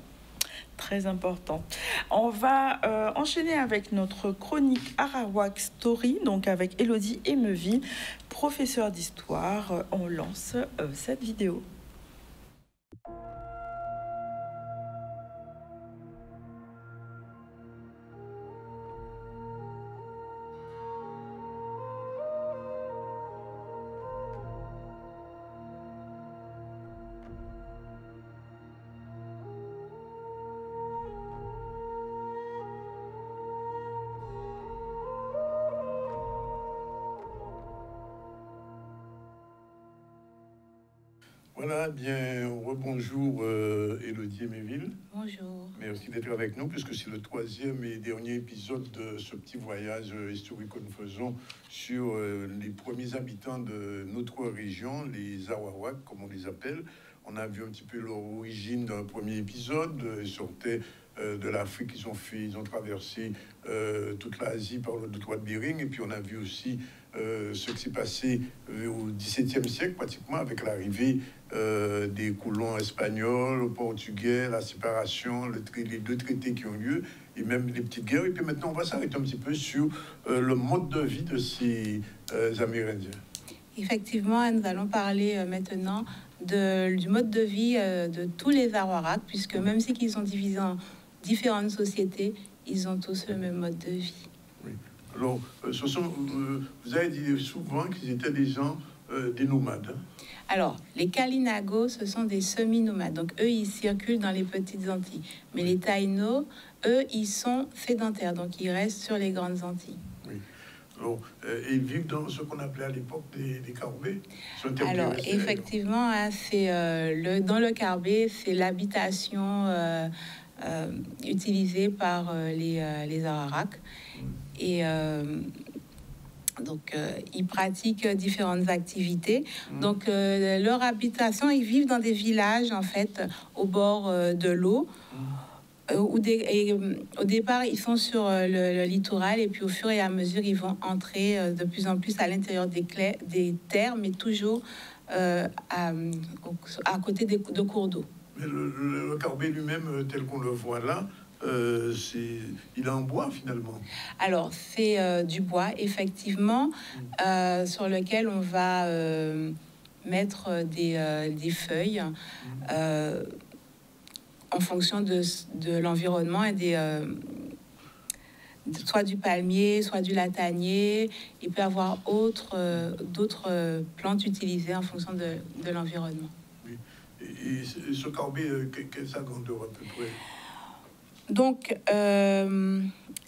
Très important. On va enchaîner avec notre chronique Arawak Story, donc avec Élodie Emeville, professeure d'histoire. On lance cette vidéo. Voilà, bien, rebonjour Élodie Emeville. Bonjour. Merci d'être avec nous, puisque c'est le 3e et dernier épisode de ce petit voyage historique que nous faisons sur les premiers habitants de notre région, les Arawak, comme on les appelle. On a vu un petit peu leur origine dans le premier épisode, ils sortaient de l'Afrique. Ils ont traversé toute l'Asie par le détroit de Bering. Et puis on a vu aussi ce qui s'est passé au XVIIe siècle, pratiquement, avec l'arrivée des colons espagnols, portugais, la séparation, les deux traités qui ont lieu, et même les petites guerres. Et puis maintenant, on va s'arrêter un petit peu sur le mode de vie de ces Amérindiens. Effectivement, nous allons parler maintenant du mode de vie de tous les Arawaks, puisque même si ils sont divisés en différentes sociétés, ils ont tous le même mode de vie. Oui. Alors, vous avez dit souvent qu'ils étaient des gens, des nomades. Hein? Alors, les Kalinago, ce sont des semi-nomades. Donc, eux, ils circulent dans les petites Antilles. Mais les Taïnos, eux, ils sont sédentaires. Donc, ils restent sur les grandes Antilles. Oui. Alors, ils vivent dans ce qu'on appelait à l'époque des carbets. Alors, effectivement, hein, c'est dans le carbet, c'est l'habitation utilisée par les Arawaks. Et donc, ils pratiquent différentes activités. Donc, leur habitation, ils vivent dans des villages, en fait, au bord de l'eau. Au départ, ils sont sur le littoral, et puis au fur et à mesure, ils vont entrer de plus en plus à l'intérieur des terres, mais toujours à côté de cours d'eau. Mais le carbet lui-même, tel qu'on le voit là, il est en bois finalement. Alors, c'est du bois, effectivement, sur lequel on va mettre des feuilles en fonction de l'environnement et soit du palmier, soit du latanier. Il peut y avoir d'autres plantes utilisées en fonction de l'environnement. Oui. Et ce carbet, quelle est sa grandeur à peu près? Donc,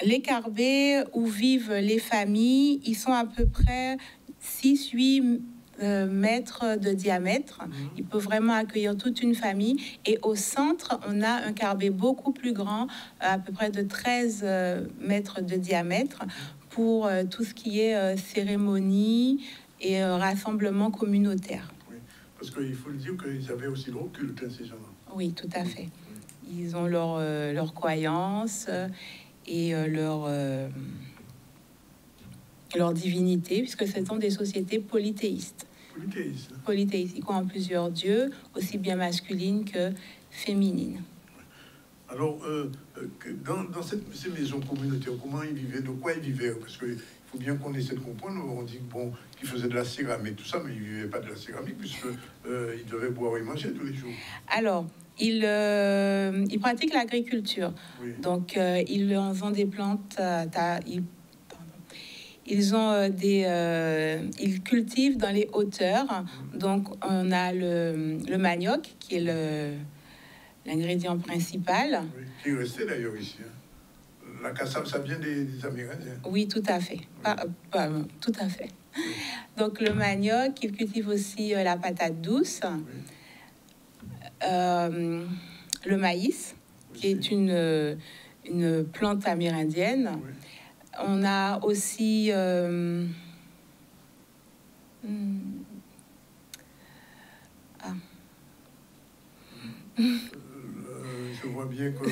les carbets où vivent les familles, ils sont à peu près 6-8 mètres de diamètre. Il peut vraiment accueillir toute une famille. Et au centre, on a un carbet beaucoup plus grand, à peu près de 13 mètres de diamètre, pour tout ce qui est cérémonie et rassemblement communautaire. Oui, parce qu'il faut le dire qu'ils avaient aussi leur culte, ces gens-là. Oui, tout à fait. Ils ont leur croyance et leur divinité, puisque ce sont des sociétés polythéistes. Polythéistes, ils croient en plusieurs dieux, aussi bien masculines que féminines. Alors, dans ces maisons communautaires, comment ils vivaient, de quoi ils vivaient? Parce qu'il faut bien qu'on essaie de comprendre. On dit bon, qu'ils faisaient de la céramique, tout ça, mais ils ne vivaient pas de la céramique, puisqu'ils devaient boire et manger tous les jours. Alors, ils pratiquent l'agriculture. Oui. Donc, ils ont des plantes, ils cultivent dans les hauteurs. Donc, on a le manioc, qui est l'ingrédient principal. Oui, qui est resté d'ailleurs ici. Hein. La cassave, ça vient des Amérindiens. Oui, tout à fait. Oui. Tout à fait. Oui. Donc, le manioc, ils cultivent aussi la patate douce. Oui. Le maïs, qui est une plante amérindienne. Oui. On a aussi je vois bien que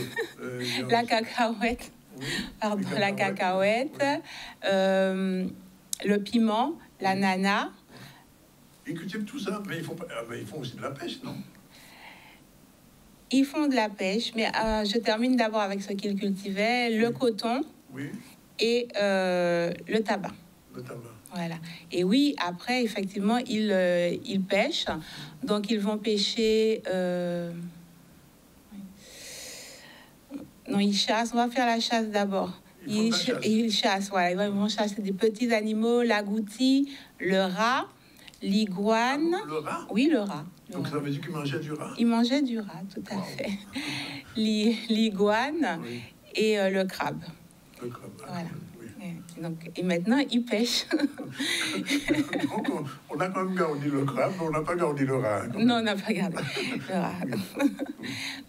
la cacahuète. Oui, pardon, la cacahuète, oui. Le piment, l'ananas. Ils cultivent tout ça, mais ils font aussi de la pêche, non? Ils font de la pêche, mais je termine d'abord avec ce qu'ils cultivaient, le coton. Oui. Et le tabac. Le tabac. Voilà. Et oui, après, effectivement, ils pêchent. Donc, ils vont pêcher... Non, ils chassent. On va faire la chasse d'abord. Ils chassent, voilà. Ils vont chasser des petits animaux, l'agouti, le rat, l'iguane. Le rat? Oui, le rat. Donc, ça veut dire qu'ils mangeaient du rat? Ils mangeaient du rat, tout à fait. L'iguane, oui. Et le crabe. Le crabe, voilà. Oui. Et maintenant, ils pêchent. Donc, on a quand même gardé le crabe, mais on n'a pas gardé le rat. Non, on n'a pas gardé le rat.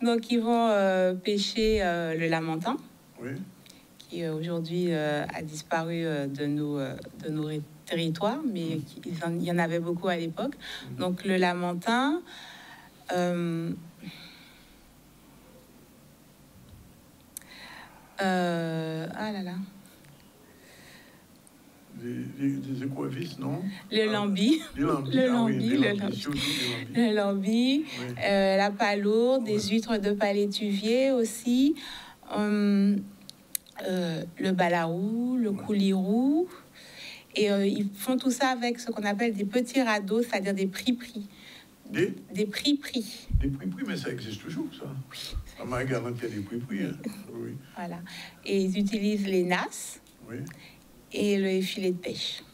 Donc, ils vont pêcher le lamentin, oui. Qui aujourd'hui a disparu de nos territoires, mais il y en avait beaucoup à l'époque. Donc, le lamentin... Ah là là. Des écoavis, non? Le lambi. Le lambi. La palourde, des huîtres de palétuvier aussi. Le balaou, le coulirou. Et ils font tout ça avec ce qu'on appelle des petits radeaux, c'est-à-dire des prix-prix. Des prix-prix. Des prix-prix, mais ça existe toujours, ça. Oui. À Marie-Galante, il y a des prix-prix. Hein. Oui. Voilà. Et ils utilisent les nasses et les filets de pêche.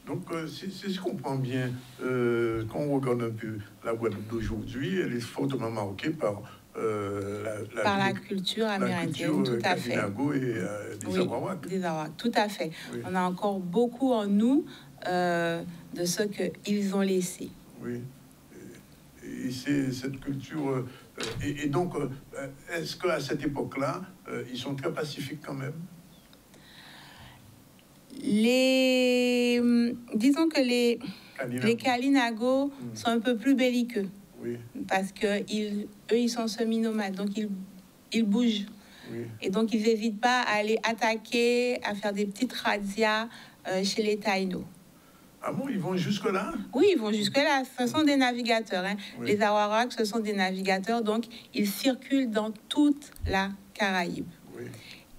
Donc, si je comprends bien, quand on regarde un peu la Guadeloupe d'aujourd'hui, elle est fortement marquée par la culture amérindienne, tout à fait. Et des Arawaks. Des Arawaks, tout à fait. Oui. On a encore beaucoup en nous de ce qu'ils ont laissé. Oui. Et c'est cette culture. Et donc, est-ce qu'à cette époque-là, ils sont très pacifiques quand même? Disons que les Kalinago sont un peu plus belliqueux. Oui. Parce que eux, ils sont semi-nomades, donc ils bougent. Oui. Et donc, ils n'hésitent pas à aller attaquer, à faire des petites razzias chez les Taïnos. Ah bon, ils vont jusque-là? Oui, ils vont jusque-là. Ce sont des navigateurs. Hein. Oui. Les Arawaks, ce sont des navigateurs, donc ils circulent dans toute la Caraïbe. Oui.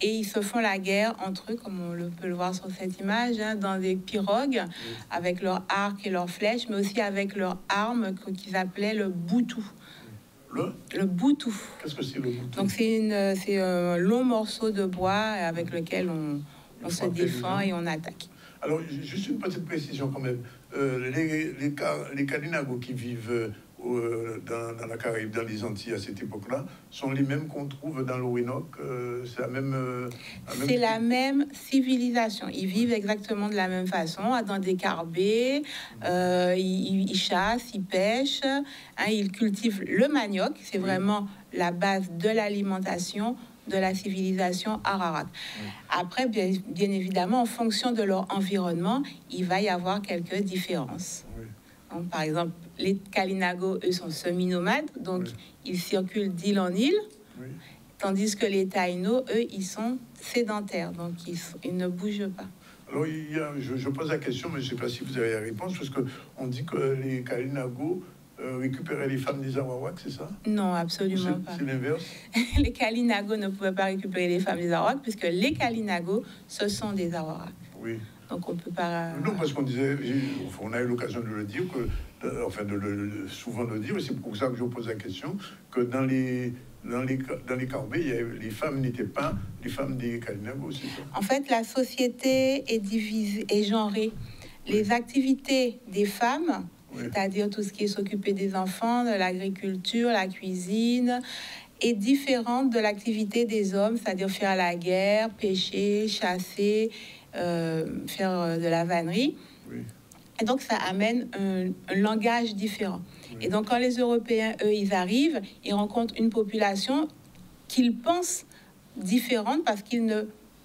Et ils se font la guerre entre eux, comme on peut le voir sur cette image, hein, dans des pirogues, avec leurs arcs et leurs flèches, mais aussi avec leurs armes qu'ils appelaient le boutou. Le boutou. Qu'est-ce que c'est le boutou? Donc c'est un long morceau de bois avec lequel on se défend et on attaque. Alors, juste une petite précision quand même. Les Kalinago qui vivent dans la Caraïbe, dans les Antilles à cette époque-là, sont les mêmes qu'on trouve dans l'Orinoque. C'est la même... C'est la même civilisation. Ils vivent exactement de la même façon, dans des carbets, ils chassent, ils pêchent, hein, ils cultivent le manioc. C'est vraiment la base de l'alimentation de la civilisation Ararat. Après, bien évidemment, en fonction de leur environnement, il va y avoir quelques différences. Donc, par exemple, les Kalinago, eux, sont semi-nomades, donc ils circulent d'île en île, tandis que les Taïnos, eux, ils sont sédentaires, donc ils ne bougent pas. Alors, je pose la question, mais je ne sais pas si vous avez la réponse, parce qu'on dit que les Kalinago récupérer les femmes des Arawaks, c'est ça? Non, absolument pas. C'est l'inverse? Les Kalinago ne pouvaient pas récupérer les femmes des Arawaks, puisque les Kalinago, ce sont des Arawaks. Oui. Donc on peut pas... Non, parce qu'on disait, on a eu l'occasion de le dire, souvent de le dire, et c'est pour ça que je pose la question, que dans les carbets, les femmes n'étaient pas les femmes des Kalinago, c'est ça? En fait, la société est divisée, est genrée. Les activités des femmes... C'est-à-dire tout ce qui est s'occuper des enfants, de l'agriculture, la cuisine, est différente de l'activité des hommes, c'est-à-dire faire la guerre, pêcher, chasser, faire de la vannerie. Oui. Et donc, ça amène un langage différent. Oui. Et donc, quand les Européens, eux, ils arrivent, ils rencontrent une population qu'ils pensent différente parce qu'ils ne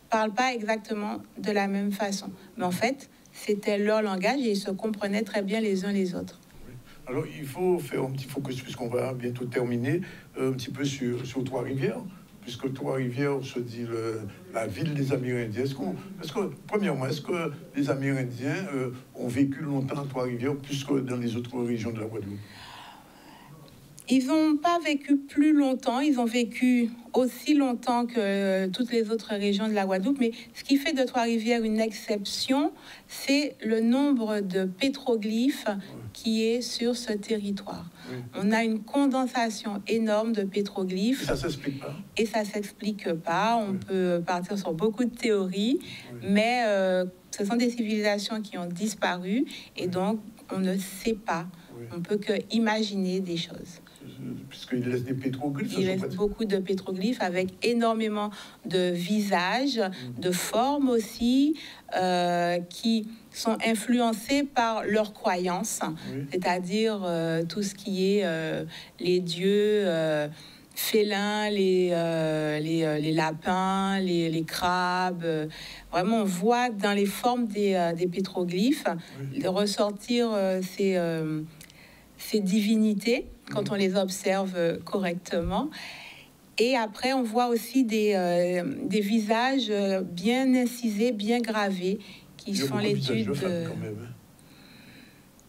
parlent pas exactement de la même façon. Mais en fait, c'était leur langage et ils se comprenaient très bien les uns les autres. Oui. Alors, il faut faire un petit focus, puisqu'on va bientôt terminer, un petit peu sur Trois-Rivières, puisque Trois-Rivières se dit la ville des Amérindiens. Premièrement, est-ce que les Amérindiens ont vécu longtemps à Trois-Rivières, plus que dans les autres régions de la Guadeloupe? Ils n'ont pas vécu plus longtemps, ils ont vécu aussi longtemps que toutes les autres régions de la Guadeloupe, mais ce qui fait de Trois-Rivières une exception, c'est le nombre de pétroglyphes qui est sur ce territoire. Oui. On a une condensation énorme de pétroglyphes. Et ça ne s'explique pas. Et ça ne s'explique pas. On peut partir sur beaucoup de théories, mais ce sont des civilisations qui ont disparu, et donc on ne sait pas. On ne peut que imaginer des choses. Puisqu'il laisse des pétroglyphes. Il laisse beaucoup de pétroglyphes avec énormément de visages, de formes aussi, qui sont influencés par leurs croyances, c'est-à-dire tout ce qui est les dieux félins, les lapins, les crabes. Vraiment, on voit dans les formes des pétroglyphes ressortir ces divinités quand on les observe correctement. Et après, on voit aussi des visages bien incisés, bien gravés, qui font l'étude de...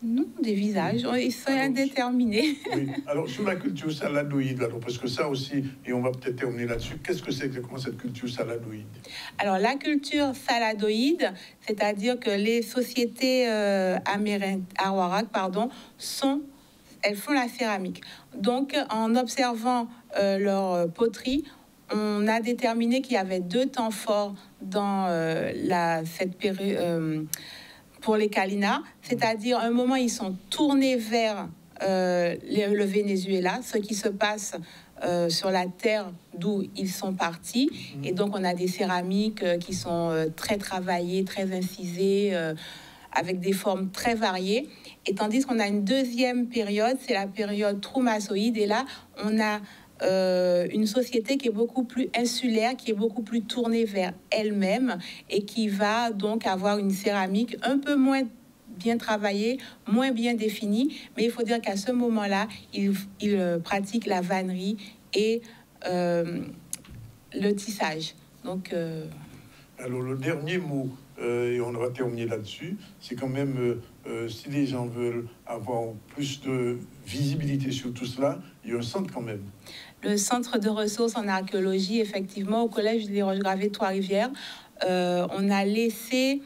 Non, des visages, ils sont indéterminés. Oui. Alors, sur la culture saladoïde, alors, parce que ça aussi, et on va peut-être terminer là-dessus, qu'est-ce que c'est exactement cette culture saladoïde? Alors, la culture saladoïde, c'est-à-dire que les sociétés amérindiennes, Arawak, elles font la céramique. Donc, en observant leur poterie, on a déterminé qu'il y avait 2 temps forts dans cette période... pour les Kalina, c'est-à-dire un moment ils sont tournés vers le Venezuela, ce qui se passe sur la terre d'où ils sont partis. Et donc on a des céramiques qui sont très travaillées, très incisées, avec des formes très variées. Et tandis qu'on a une deuxième période, c'est la période troumassoïde. Et là, on a une société qui est beaucoup plus insulaire, qui est beaucoup plus tournée vers elle-même et qui va donc avoir une céramique un peu moins bien travaillée, moins bien définie. Mais il faut dire qu'à ce moment-là, ils pratiquent la vannerie et le tissage. Donc, alors, le dernier mot, et on va terminer là-dessus, c'est quand même, si les gens veulent avoir plus de visibilité sur tout cela, il y a un centre quand même. Le centre de ressources en archéologie, effectivement, au collège des Roches-Gravées de Trois-Rivières, on a laissé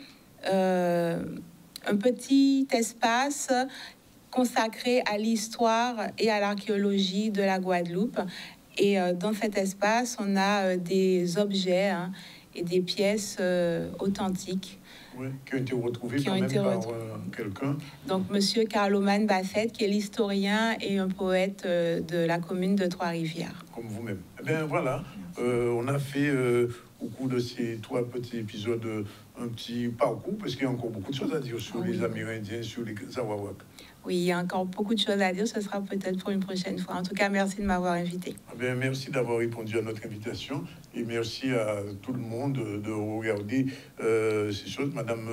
un petit espace consacré à l'histoire et à l'archéologie de la Guadeloupe. Et dans cet espace, on a des objets et des pièces authentiques. Oui, qui ont été retrouvés par quelqu'un. Donc, monsieur Carloman Bassett, qui est l'historien et un poète de la commune de Trois-Rivières. Comme vous-même. Eh bien, voilà, on a fait au cours de ces 3 petits épisodes un petit parcours, parce qu'il y a encore beaucoup de choses à dire sur les Amérindiens, sur les Arawak. Oui, il y a encore beaucoup de choses à dire. Ce sera peut-être pour une prochaine fois. En tout cas, merci de m'avoir invité. Eh bien, merci d'avoir répondu à notre invitation et merci à tout le monde de regarder ces choses. Madame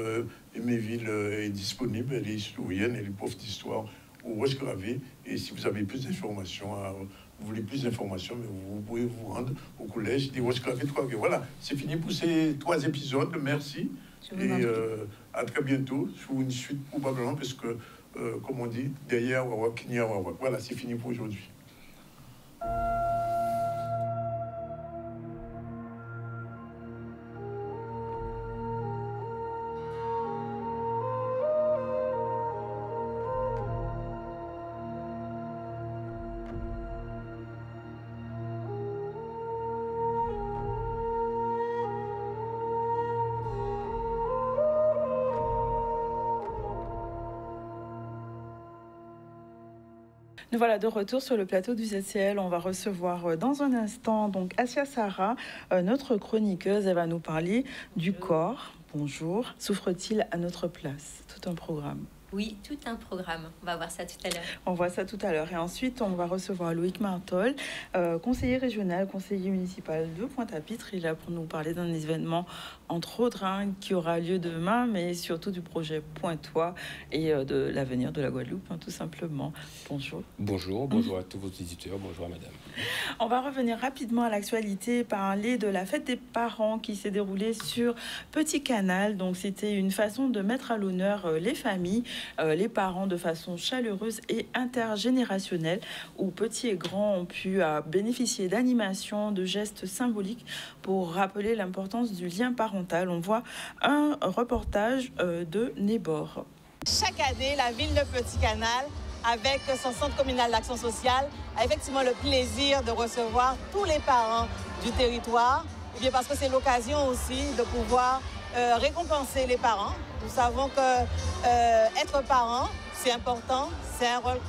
Aimé-Ville est disponible, elle est historienne, elle est prof d'histoire au Roches-Gravées. Et si vous avez plus d'informations, vous voulez plus d'informations, mais vous pouvez vous rendre au collège des Roches-Gravées de Trois-Rivières. Voilà, c'est fini pour ces 3 épisodes. Merci. Et à très bientôt sur une suite probablement, parce que comme on dit, derrière Wawak, il y a Wawak. Voilà, c'est fini pour aujourd'hui. Nous voilà de retour sur le plateau du ZCL. On va recevoir dans un instant donc Assia Sarah, notre chroniqueuse. Elle va nous parler du corps. Bonjour. Souffre-t-il à notre place? Tout un programme. Oui, tout un programme. On va voir ça tout à l'heure. On voit ça tout à l'heure. Et ensuite, on va recevoir Loïc Martol, conseiller régional, conseiller municipal de Pointe-à-Pitre. Il est là pour nous parler d'un événement, entre autres, qui aura lieu demain, mais surtout du projet Pointois et de l'avenir de la Guadeloupe, tout simplement. Bonjour. Bonjour, bonjour à tous vos visiteurs, bonjour à madame. On va revenir rapidement à l'actualité, parler de la fête des parents qui s'est déroulée sur Petit Canal. Donc, c'était une façon de mettre à l'honneur les familles, les parents de façon chaleureuse et intergénérationnelle, où petits et grands ont pu bénéficier d'animations, de gestes symboliques pour rappeler l'importance du lien parental. On voit un reportage de Nébor. Chaque année, la ville de Petit Canal, avec son centre communal d'action sociale, a effectivement le plaisir de recevoir tous les parents du territoire, et bien parce que c'est l'occasion aussi de pouvoir récompenser les parents. Nous savons que être parent, c'est important, c'est un rôle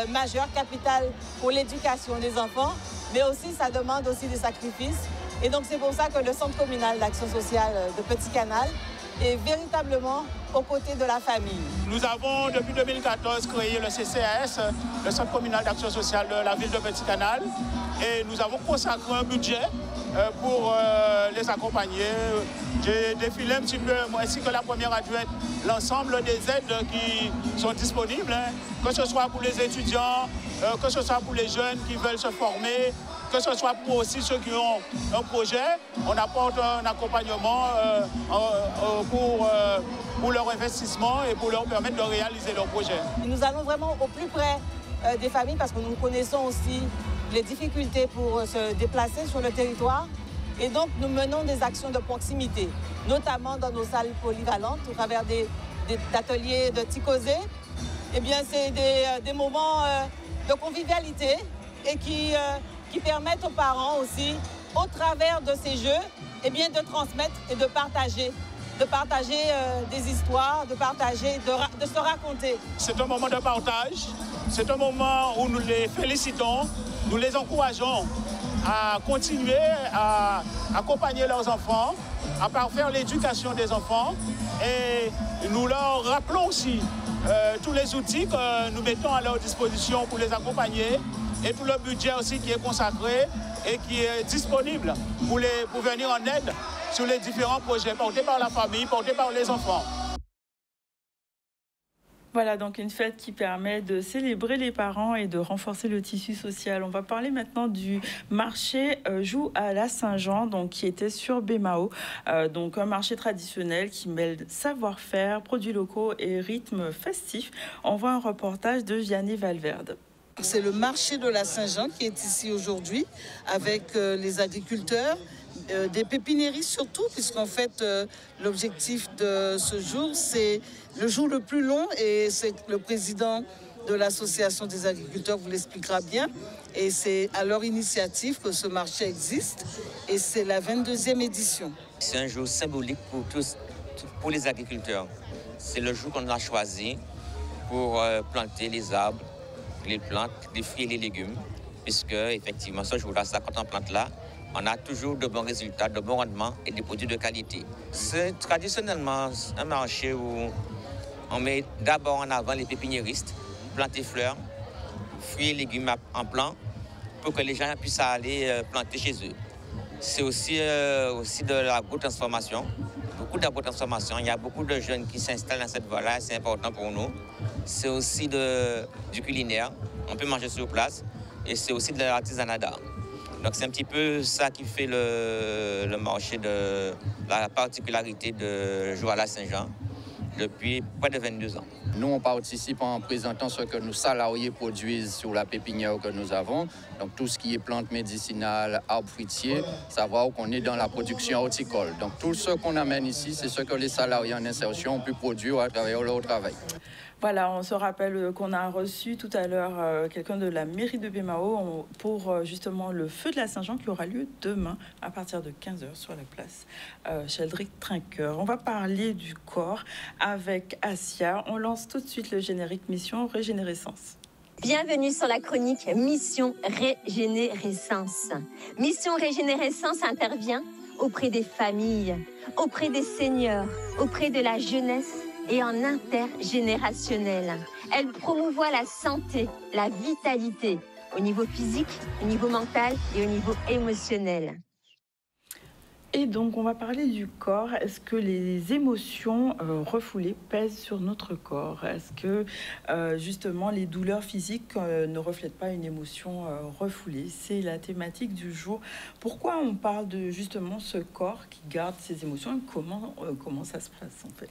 majeur, capital pour l'éducation des enfants, mais aussi ça demande aussi des sacrifices. Et donc c'est pour ça que le centre communal d'action sociale de Petit Canal est véritablement aux côtés de la famille. Nous avons depuis 2014 créé le CCAS, le centre communal d'action sociale de la ville de Petit Canal, et nous avons consacré un budget pour les accompagner. J'ai défilé un petit peu, moi ainsi que la première adjointe, l'ensemble des aides qui sont disponibles, que ce soit pour les étudiants, que ce soit pour les jeunes qui veulent se former, que ce soit pour aussi ceux qui ont un projet, on apporte un accompagnement pour leur investissement et pour leur permettre de réaliser leur projet. Nous allons vraiment au plus près des familles parce que nous connaissons aussi les difficultés pour se déplacer sur le territoire. Et donc, nous menons des actions de proximité, notamment dans nos salles polyvalentes, au travers d'ateliers de Ticosé. Eh bien, c'est des moments de convivialité et qui permettent aux parents aussi, au travers de ces jeux, eh bien, de transmettre et de partager des histoires, de se raconter. C'est un moment de partage, c'est un moment où nous les félicitons, nous les encourageons à continuer à accompagner leurs enfants, à parfaire l'éducation des enfants et nous leur rappelons aussi tous les outils que nous mettons à leur disposition pour les accompagner et tout le budget aussi qui est consacré et qui est disponible pour venir en aide sur les différents projets portés par la famille, portés par les enfants. Voilà, donc une fête qui permet de célébrer les parents et de renforcer le tissu social. On va parler maintenant du marché Joue à la Saint-Jean, donc qui était sur Bémao. Donc un marché traditionnel qui mêle savoir-faire, produits locaux et rythme festif. On voit un reportage de Vianney Valverde. C'est le marché de la Saint-Jean qui est ici aujourd'hui avec les agriculteurs, des pépiniéristes surtout, puisqu'en fait l'objectif de ce jour, c'est le jour le plus long et c'est le président de l'association des agriculteurs vous l'expliquera bien. Et c'est à leur initiative que ce marché existe et c'est la 22e édition. C'est un jour symbolique pour tous, pour les agriculteurs. C'est le jour qu'on a choisi pour planter les arbres, les plantes, les fruits et les légumes, puisque effectivement ce jour-là, quand on plante là, on a toujours de bons résultats, de bons rendements et des produits de qualité. C'est traditionnellement un marché où on met d'abord en avant les pépiniéristes, planter fleurs, fruits et légumes en plan, pour que les gens puissent aller planter chez eux. C'est aussi de l'agro-transformation, beaucoup d'agro-transformation. Il y a beaucoup de jeunes qui s'installent dans cette voie-là, c'est important pour nous. C'est aussi du culinaire, on peut manger sur place, et c'est aussi de l'artisanat d'art. Donc c'est un petit peu ça qui fait le marché de la particularité de Joue à la Saint-Jean depuis près de 22 ans. Nous, on participe en présentant ce que nos salariés produisent sur la pépinière que nous avons. Donc tout ce qui est plantes médicinales, arbres fruitiers, savoir qu'on est dans la production horticole. Donc tout ce qu'on amène ici, c'est ce que les salariés en insertion ont pu produire à travers leur travail. Voilà, on se rappelle qu'on a reçu tout à l'heure quelqu'un de la mairie de Bémao pour justement le feu de la Saint-Jean qui aura lieu demain à partir de 15h sur la place Sheldrick Trinqueur. On va parler du corps avec Asia. On lance tout de suite le générique Mission Régénérescence. Bienvenue sur la chronique Mission Régénérescence. Mission Régénérescence intervient auprès des familles, auprès des seniors, auprès de la jeunesse et en intergénérationnel. Elle promouvoit la santé, la vitalité, au niveau physique, au niveau mental et au niveau émotionnel. Et donc, on va parler du corps. Est-ce que les émotions refoulées pèsent sur notre corps? Est-ce que, justement, les douleurs physiques ne reflètent pas une émotion refoulée? C'est la thématique du jour. Pourquoi on parle de, justement, ce corps qui garde ses émotions et comment ça se passe, en fait?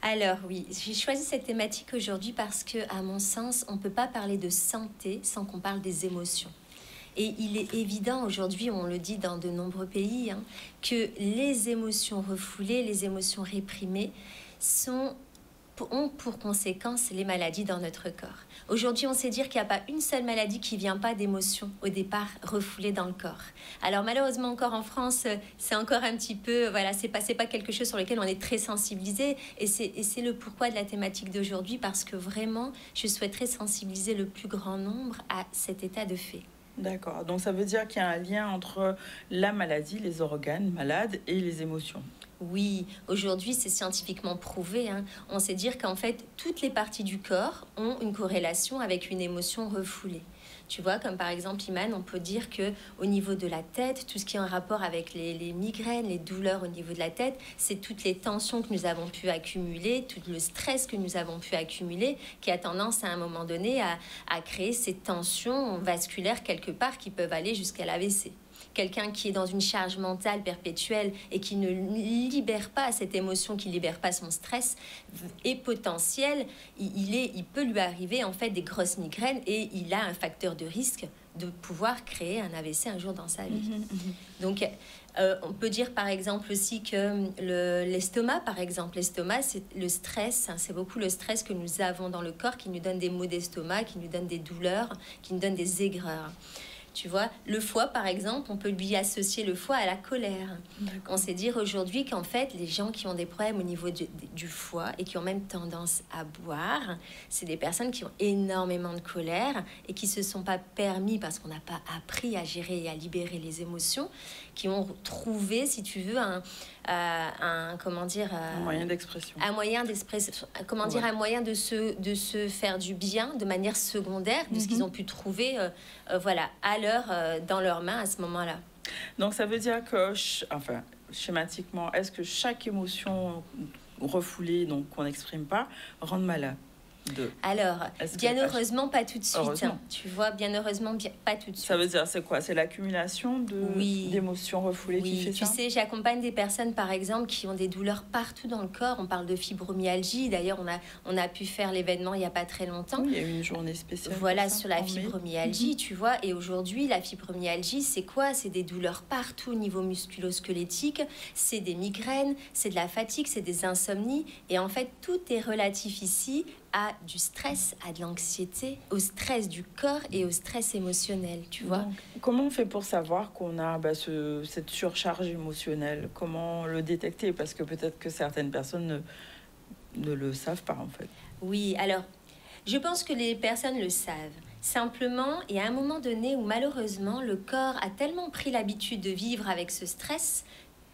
Alors oui, j'ai choisi cette thématique aujourd'hui parce que, à mon sens, on ne peut pas parler de santé sans qu'on parle des émotions. Et il est évident aujourd'hui, on le dit dans de nombreux pays, que les émotions refoulées, les émotions réprimées ont pour conséquence les maladies dans notre corps. Aujourd'hui, on sait dire qu'il n'y a pas une seule maladie qui ne vient pas d'émotions au départ refoulées dans le corps. Alors malheureusement encore en France, c'est encore un petit peu, voilà, c'est pas quelque chose sur lequel on est très sensibilisé et c'est le pourquoi de la thématique d'aujourd'hui parce que vraiment, je souhaiterais sensibiliser le plus grand nombre à cet état de fait. D'accord, donc ça veut dire qu'il y a un lien entre la maladie, les organes malades et les émotions. Oui, aujourd'hui c'est scientifiquement prouvé. On sait dire qu'en fait toutes les parties du corps ont une corrélation avec une émotion refoulée. Tu vois, comme par exemple, Iman, on peut dire que au niveau de la tête, tout ce qui est en rapport avec les migraines, les douleurs au niveau de la tête, c'est toutes les tensions que nous avons pu accumuler, tout le stress que nous avons pu accumuler, qui a tendance à un moment donné à créer ces tensions vasculaires quelque part qui peuvent aller jusqu'à l'AVC. Quelqu'un qui est dans une charge mentale perpétuelle et qui ne libère pas cette émotion, qui ne libère pas son stress, est potentiel. Il peut lui arriver en fait des grosses migraines et il a un facteur de risque de pouvoir créer un AVC un jour dans sa vie. Donc, on peut dire par exemple aussi que l'estomac, par exemple, l'estomac, c'est le stress, c'est beaucoup le stress que nous avons dans le corps qui nous donne des maux d'estomac, qui nous donne des douleurs, qui nous donne des aigreurs. Tu vois, le foie, par exemple, on peut lui associer le foie à la colère. On sait dire aujourd'hui qu'en fait, les gens qui ont des problèmes au niveau du foie et qui ont même tendance à boire, c'est des personnes qui ont énormément de colère et qui se sont pas permis, parce qu'on n'a pas appris à gérer et à libérer les émotions, qui ont trouvé, si tu veux, un moyen d'expression. Un moyen d'expression, un moyen de se faire du bien de manière secondaire, puisqu'ils ont pu trouver, dans leurs mains à ce moment-là. Donc ça veut dire que, schématiquement, est-ce que chaque émotion refoulée, donc qu'on n'exprime pas, rend malade? Alors, bien heureusement, pas tout de suite. Hein. Tu vois, bien heureusement, pas tout de suite. Ça veut dire, c'est quoi? C'est l'accumulation d'émotions refoulées qui fait ça? Tu sais, j'accompagne des personnes, par exemple, qui ont des douleurs partout dans le corps. On parle de fibromyalgie. D'ailleurs, on a pu faire l'événement il n'y a pas très longtemps. Oui, il y a eu une journée spéciale. Voilà, sur la fibromyalgie, tu vois. Et aujourd'hui, la fibromyalgie, c'est quoi? C'est des douleurs partout au niveau musculo-squelettique. C'est des migraines, c'est de la fatigue, c'est des insomnies. Et en fait, tout est relatif ici à du stress, à de l'anxiété, au stress du corps et au stress émotionnel, tu vois. Donc, comment on fait pour savoir qu'on a cette surcharge émotionnelle? Comment le détecter? Parce que peut-être que certaines personnes ne le savent pas, en fait. Oui, alors, je pense que les personnes le savent. Simplement, il y a un moment donné où malheureusement, le corps a tellement pris l'habitude de vivre avec ce stress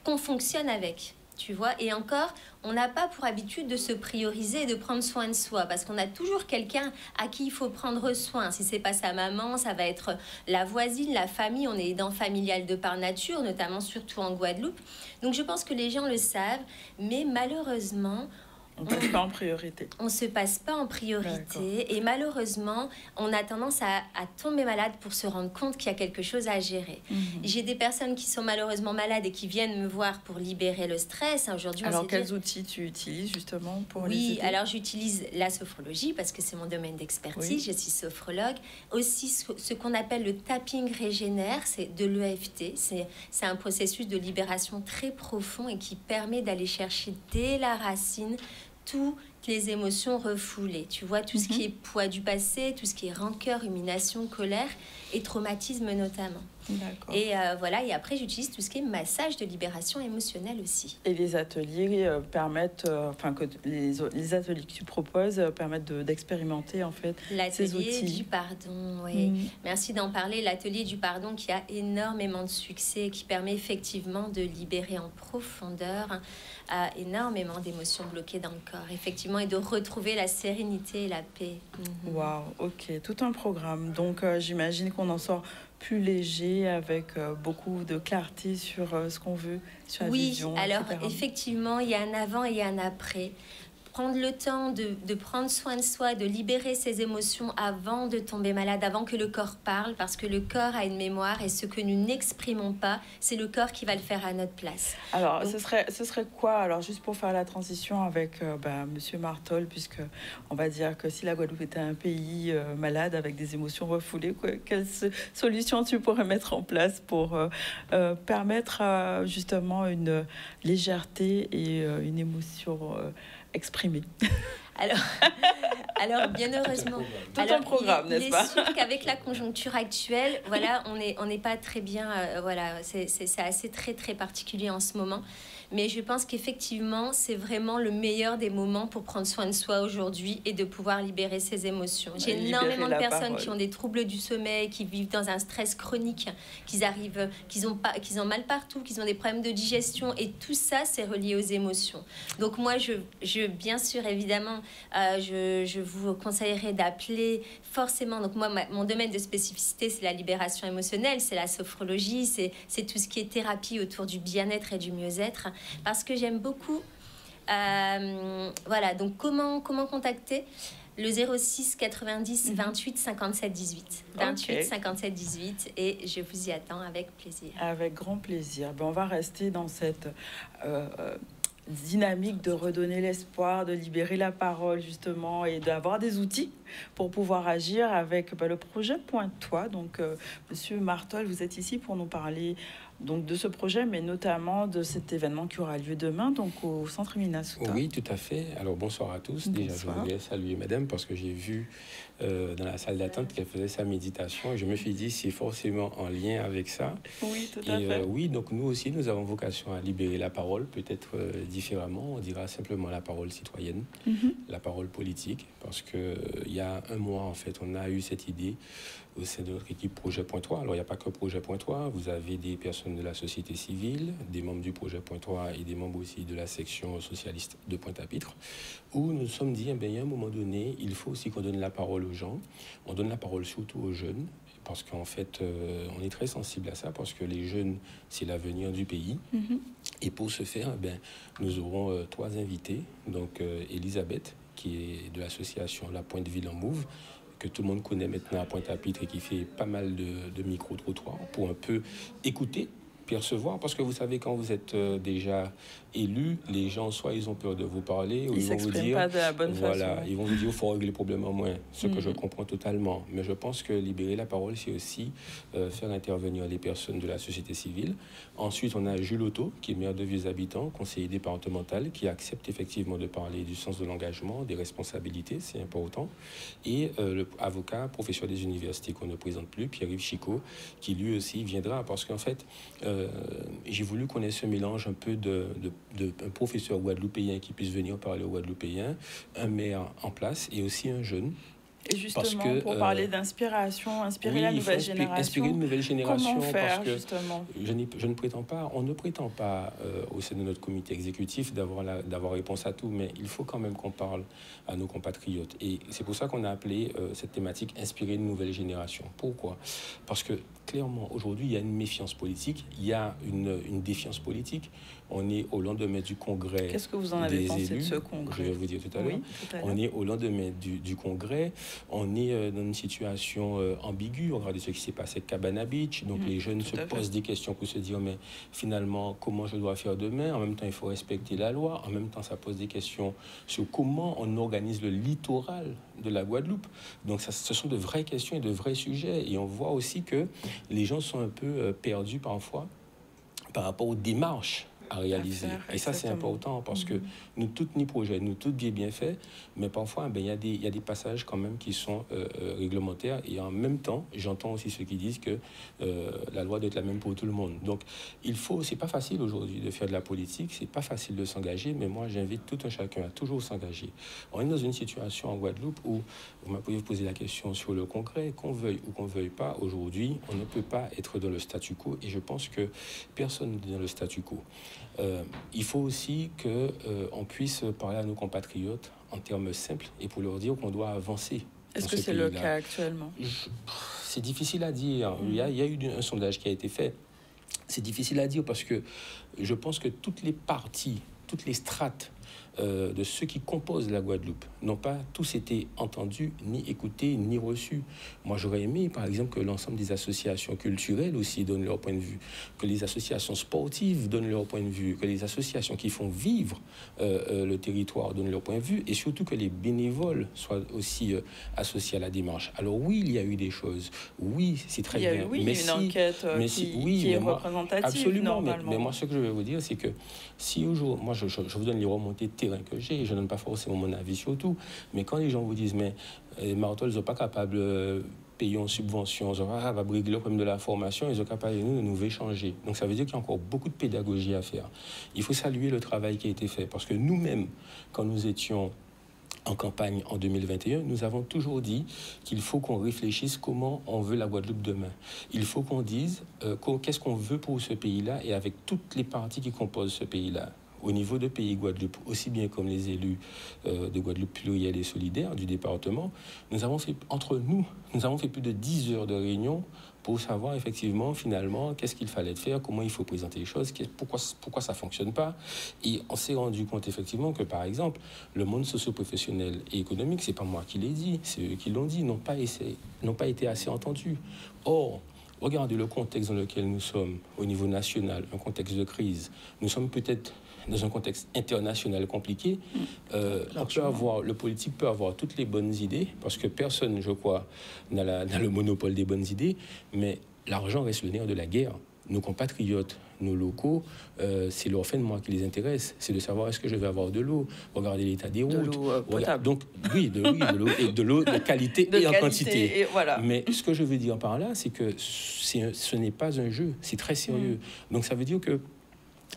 qu'on fonctionne avec. Tu vois, et encore, on n'a pas pour habitude de se prioriser et de prendre soin de soi, parce qu'on a toujours quelqu'un à qui il faut prendre soin. Si c'est pas sa maman, ça va être la voisine, la famille. On est aidant familial de par nature, notamment surtout en Guadeloupe. Donc je pense que les gens le savent, mais malheureusement, on ne passe pas en priorité. On ne se passe pas en priorité et malheureusement, on a tendance à tomber malade pour se rendre compte qu'il y a quelque chose à gérer. J'ai des personnes qui sont malheureusement malades et qui viennent me voir pour libérer le stress. Aujourd'hui, alors, quels outils tu utilises justement pour les aider? Alors j'utilise la sophrologie parce que c'est mon domaine d'expertise. Je suis sophrologue. Aussi, ce qu'on appelle le tapping régénère, c'est de l'EFT. C'est un processus de libération très profond et qui permet d'aller chercher dès la racine toutes les émotions refoulées. Tu vois, tout ce qui est poids du passé, tout ce qui est rancœur, rumination, colère et traumatisme notamment. Et voilà, et après j'utilise tout ce qui est massage de libération émotionnelle aussi. Et les ateliers permettent, que les ateliers que tu proposes permettent d'expérimenter en fait ces outils. L'atelier du pardon, oui. Merci d'en parler. L'atelier du pardon qui a énormément de succès, qui permet effectivement de libérer en profondeur énormément d'émotions bloquées dans le corps, effectivement, et de retrouver la sérénité et la paix. Waouh, ok, tout un programme. Donc j'imagine qu'on en sort plus léger, avec beaucoup de clarté sur ce qu'on veut, sur la vision. Oui, alors effectivement, il y a un avant et il y a un après. Prendre le temps de prendre soin de soi, de libérer ses émotions avant de tomber malade, avant que le corps parle, parce que le corps a une mémoire et ce que nous n'exprimons pas, c'est le corps qui va le faire à notre place. Alors, donc, ce serait quoi, alors juste pour faire la transition avec Monsieur Martol, puisque on va dire que si la Guadeloupe était un pays malade avec des émotions refoulées, quelle solution tu pourrais mettre en place pour permettre justement une légèreté et une émotion exprimé. Alors bien heureusement. Tout un programme, n'est-ce pas? Il est sûr qu'avec la conjoncture actuelle, voilà, on n'est pas très bien. Voilà, c'est assez très très particulier en ce moment. Mais je pense qu'effectivement, c'est vraiment le meilleur des moments pour prendre soin de soi aujourd'hui et de pouvoir libérer ses émotions. J'ai énormément de personnes qui ont des troubles du sommeil, qui vivent dans un stress chronique, qu'ils ont mal partout, qu'ils ont des problèmes de digestion, et tout ça, c'est relié aux émotions. Donc moi, bien sûr, évidemment, je vous conseillerais d'appeler forcément. Donc moi, mon domaine de spécificité, c'est la libération émotionnelle, c'est la sophrologie, c'est tout ce qui est thérapie autour du bien-être et du mieux-être, parce que j'aime beaucoup. Voilà, donc comment contacter? Le 06 90 28 57 18. 28 57 18, et je vous y attends avec plaisir. Avec grand plaisir. On va rester dans cette dynamique de redonner l'espoir, de libérer la parole justement, et d'avoir des outils pour pouvoir agir avec le projet Pointe-toi. Donc, Monsieur Martol, vous êtes ici pour nous parler donc de ce projet, mais notamment de cet événement qui aura lieu demain, donc au Centre Minnesota. Oui, tout à fait. Alors, bonsoir à tous. Bonsoir. Déjà, je voulais saluer Madame, parce que j'ai vu dans la salle d'attente qu'elle faisait sa méditation, et je me suis dit, c'est forcément en lien avec ça. Oui, tout à fait. Oui, donc nous aussi, nous avons vocation à libérer la parole, peut-être différemment. On dira simplement la parole citoyenne, la parole politique, parce que il y a un mois, en fait, on a eu cette idée au sein de notre équipe Projet Pointe-toi. Alors, il n'y a pas que Projet Pointe-toi, vous avez des personnes de la société civile, des membres du Projet Pointe-toi et des membres aussi de la section socialiste de Pointe-à-Pitre, où nous nous sommes dit, il y a un moment donné, il faut aussi qu'on donne la parole aux gens, on donne la parole surtout aux jeunes, parce qu'en fait, on est très sensible à ça, parce que les jeunes, c'est l'avenir du pays. Et pour ce faire, nous aurons 3 invités, donc Elisabeth, qui est de l'association La Pointe Ville en Move, que tout le monde connaît maintenant à Pointe-à-Pitre, et qui fait pas mal de micro-trottoirs pour un peu écouter, percevoir, parce que vous savez, quand vous êtes déjà élu, les gens, soit ils ont peur de vous parler, ou ils vont vous dire, pas de la bonne voilà, façon. ils vont vous dire, il faut régler le problème en moins, ce que je comprends totalement. Mais je pense que libérer la parole, c'est aussi faire intervenir les personnes de la société civile. Ensuite, on a Jules Otto, qui est maire de Vieux-Habitants, conseiller départemental, qui accepte effectivement de parler du sens de l'engagement, des responsabilités, c'est important. Et le avocat, professeur des universités qu'on ne présente plus, Pierre-Yves Chicot, qui lui aussi viendra, parce qu'en fait, j'ai voulu qu'on ait ce mélange un peu un professeur guadeloupéen qui puisse venir parler aux Guadeloupéens, un maire en place et aussi un jeune. Et justement, pour parler d'inspiration, inspirer la nouvelle génération. Inspirer une nouvelle génération. Comment faire, parce que justement? je ne prétends pas, on ne prétend pas au sein de notre comité exécutif d'avoir réponse à tout, mais il faut quand même qu'on parle à nos compatriotes. Et c'est pour ça qu'on a appelé cette thématique Inspirer une nouvelle génération. Pourquoi? Parce que clairement, aujourd'hui, il y a une méfiance politique, il y a une défiance politique. On est au lendemain du congrès. Qu'est-ce que vous en avez pensé de ce congrès? Je vais vous dire tout à l'heure. On est au lendemain du congrès. On est dans une situation ambiguë. Regardez ce qui s'est passé avec Cabana Beach. Donc les jeunes se posent des questions pour se dire, mais finalement, comment je dois faire demain? En même temps, il faut respecter la loi. En même temps, ça pose des questions sur comment on organise le littoral de la Guadeloupe. Donc ce sont de vraies questions et de vrais sujets. Et on voit aussi que les gens sont un peu perdus parfois par rapport aux démarches à réaliser. Et ça, c'est important, parce que nous, toutes ni projets, nous, toutes bien fait, mais parfois, il y a des passages quand même qui sont réglementaires. Et en même temps, j'entends aussi ceux qui disent que la loi doit être la même pour tout le monde. Donc, c'est pas facile aujourd'hui de faire de la politique, c'est pas facile de s'engager, mais moi, j'invite tout un chacun à toujours s'engager. On est dans une situation en Guadeloupe où, vous m'avez posé la question sur le concret, qu'on veuille ou qu'on veuille pas, aujourd'hui, on ne peut pas être dans le statu quo, et je pense que personne n'est dans le statu quo. Il faut aussi qu'on puisse parler à nos compatriotes en termes simples et pour leur dire qu'on doit avancer. Est-ce que c'est le cas actuellement? C'est difficile à dire. Il y a eu un sondage qui a été fait. C'est difficile à dire parce que je pense que toutes les parties, toutes les strates de ceux qui composent la Guadeloupe n'ont pas tous été entendus, ni écoutés, ni reçus. Moi, j'aurais aimé, par exemple, que l'ensemble des associations culturelles aussi donnent leur point de vue, que les associations sportives donnent leur point de vue, que les associations qui font vivre le territoire donnent leur point de vue, et surtout que les bénévoles soient aussi associés à la démarche. Alors oui, il y a eu des choses. Oui, c'est très bien. Oui, mais une enquête qui est représentative, absolument, normalement. Mais moi, ce que je vais vous dire, c'est que si aujourd'hui, moi, je vous donne les remontées de terrain que j'ai, je ne donne pas forcément mon avis sur tout, mais quand les gens vous disent, mais Martol, ils ne sont pas capables payer en subvention, on va régler le problème de la formation, ils sont capables de nous échanger. Donc ça veut dire qu'il y a encore beaucoup de pédagogie à faire. Il faut saluer le travail qui a été fait, parce que nous-mêmes, quand nous étions en campagne en 2021, nous avons toujours dit qu'il faut qu'on réfléchisse comment on veut la Guadeloupe demain. Il faut qu'on dise qu'est-ce qu'on veut pour ce pays-là et avec toutes les parties qui composent ce pays-là. Au niveau de Pays Guadeloupe, aussi bien comme les élus de Guadeloupe plurielle et solidaire du département, nous avons fait, entre nous, nous avons fait plus de 10 heures de réunion pour savoir effectivement, finalement, qu'est-ce qu'il fallait faire, comment il faut présenter les choses, pourquoi ça ne fonctionne pas. Et on s'est rendu compte effectivement que, par exemple, le monde socio-professionnel et économique, c'est pas moi qui l'ai dit, c'est eux qui l'ont dit, n'ont pas été assez entendus. Or, regardez le contexte dans lequel nous sommes au niveau national, un contexte de crise. Nous sommes peut-être dans un contexte international compliqué. Le politique peut avoir toutes les bonnes idées, parce que personne, je crois, n'a le monopole des bonnes idées, mais l'argent reste le nerf de la guerre. Nos compatriotes, nos locaux, c'est leur fin de mois qui les intéresse. C'est de savoir est-ce que je vais avoir de l'eau, regarder l'état des routes. De l'eau potable. Donc, oui, de l'eau de qualité et en quantité. Et voilà. Mais ce que je veux dire par là, c'est que ce n'est pas un jeu, c'est très sérieux. Donc ça veut dire que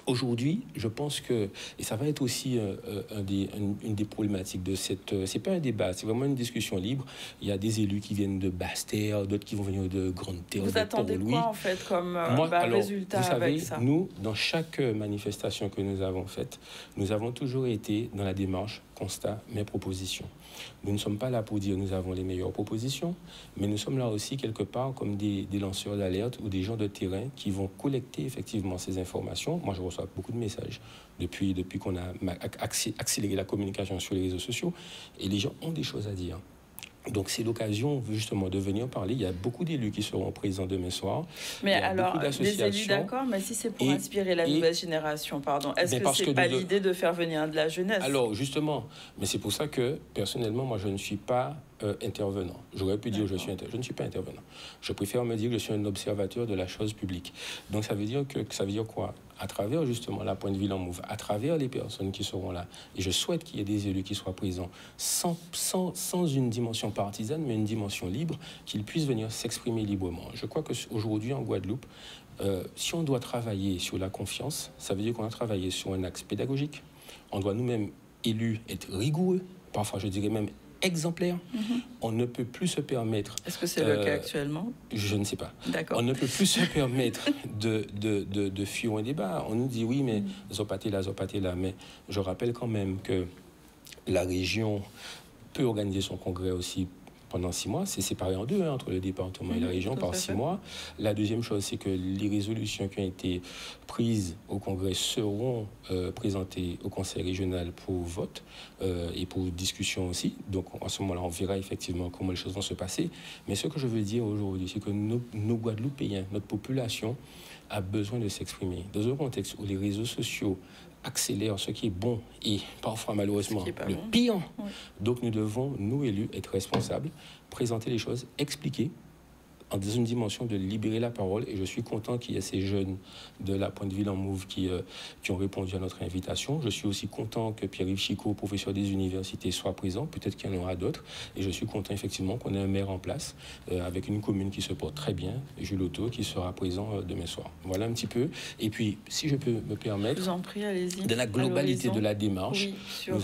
aujourd'hui, je pense que, et ça va être aussi une des problématiques de cette... c'est pas un débat, c'est vraiment une discussion libre. Il y a des élus qui viennent de Basse-Terre, d'autres qui vont venir de Grande-Terre, Vous attendez quoi, en fait, comme résultat vous savez, avec ça? Nous, dans chaque manifestation que nous avons faite, nous avons toujours été dans la démarche constat, mais propositions. Nous ne sommes pas là pour dire nous avons les meilleures propositions, mais nous sommes là aussi quelque part comme des lanceurs d'alerte ou des gens de terrain qui vont collecter effectivement ces informations. Moi, je reçois beaucoup de messages depuis qu'on a accéléré la communication sur les réseaux sociaux, et les gens ont des choses à dire. Donc c'est l'occasion justement de venir parler. Il y a beaucoup d'élus qui seront présents demain soir. Mais alors, des élus, d'accord, mais si c'est pour inspirer la nouvelle génération, pardon, est-ce que c'est pas l'idée de faire venir de la jeunesse? Alors justement, mais c'est pour ça que personnellement, moi je ne suis pas intervenant. J'aurais pu dire je ne suis pas intervenant. Je préfère me dire que je suis un observateur de la chose publique. Donc ça veut dire quoi? À travers justement la Pointe Ville en Move, à travers les personnes qui seront là, et je souhaite qu'il y ait des élus qui soient présents sans une dimension partisane, mais une dimension libre, qu'ils puissent venir s'exprimer librement. Je crois qu'aujourd'hui en Guadeloupe, si on doit travailler sur la confiance, ça veut dire qu'on a travaillé sur un axe pédagogique. On doit nous-mêmes, élus, être rigoureux, parfois je dirais même exemplaire. On ne peut plus se permettre... Est-ce que c'est le cas actuellement? Je ne sais pas. D'accord. On ne peut plus se permettre de fuir un débat. On nous dit oui, mais zopaté là. Mais je rappelle quand même que la région peut organiser son congrès aussi pendant 6 mois. C'est séparé en deux entre le département et la région par 6 mois. La deuxième chose, c'est que les résolutions qui ont été prises au congrès seront présentées au conseil régional pour vote et pour discussion aussi. Donc à ce moment-là, on verra effectivement comment les choses vont se passer. Mais ce que je veux dire aujourd'hui, c'est que nos Guadeloupéens, notre population a besoin de s'exprimer. Dans un contexte où les réseaux sociaux accélère ce qui est bon et parfois malheureusement le pire. Oui. Donc nous devons, nous élus, être responsables, présenter les choses, expliquer dans une dimension de libérer la parole. Et je suis content qu'il y ait ces jeunes de la Pointe Ville en Move qui ont répondu à notre invitation. Je suis aussi content que Pierre-Yves Chicot, professeur des universités, soit présent. Peut-être qu'il y en aura d'autres. Et je suis content effectivement qu'on ait un maire en place avec une commune qui se porte très bien, Jules Auto, qui sera présent demain soir. Voilà un petit peu. Et puis, si je peux me permettre, je vous en prie, allez-y. De la globalité de la démarche, oui,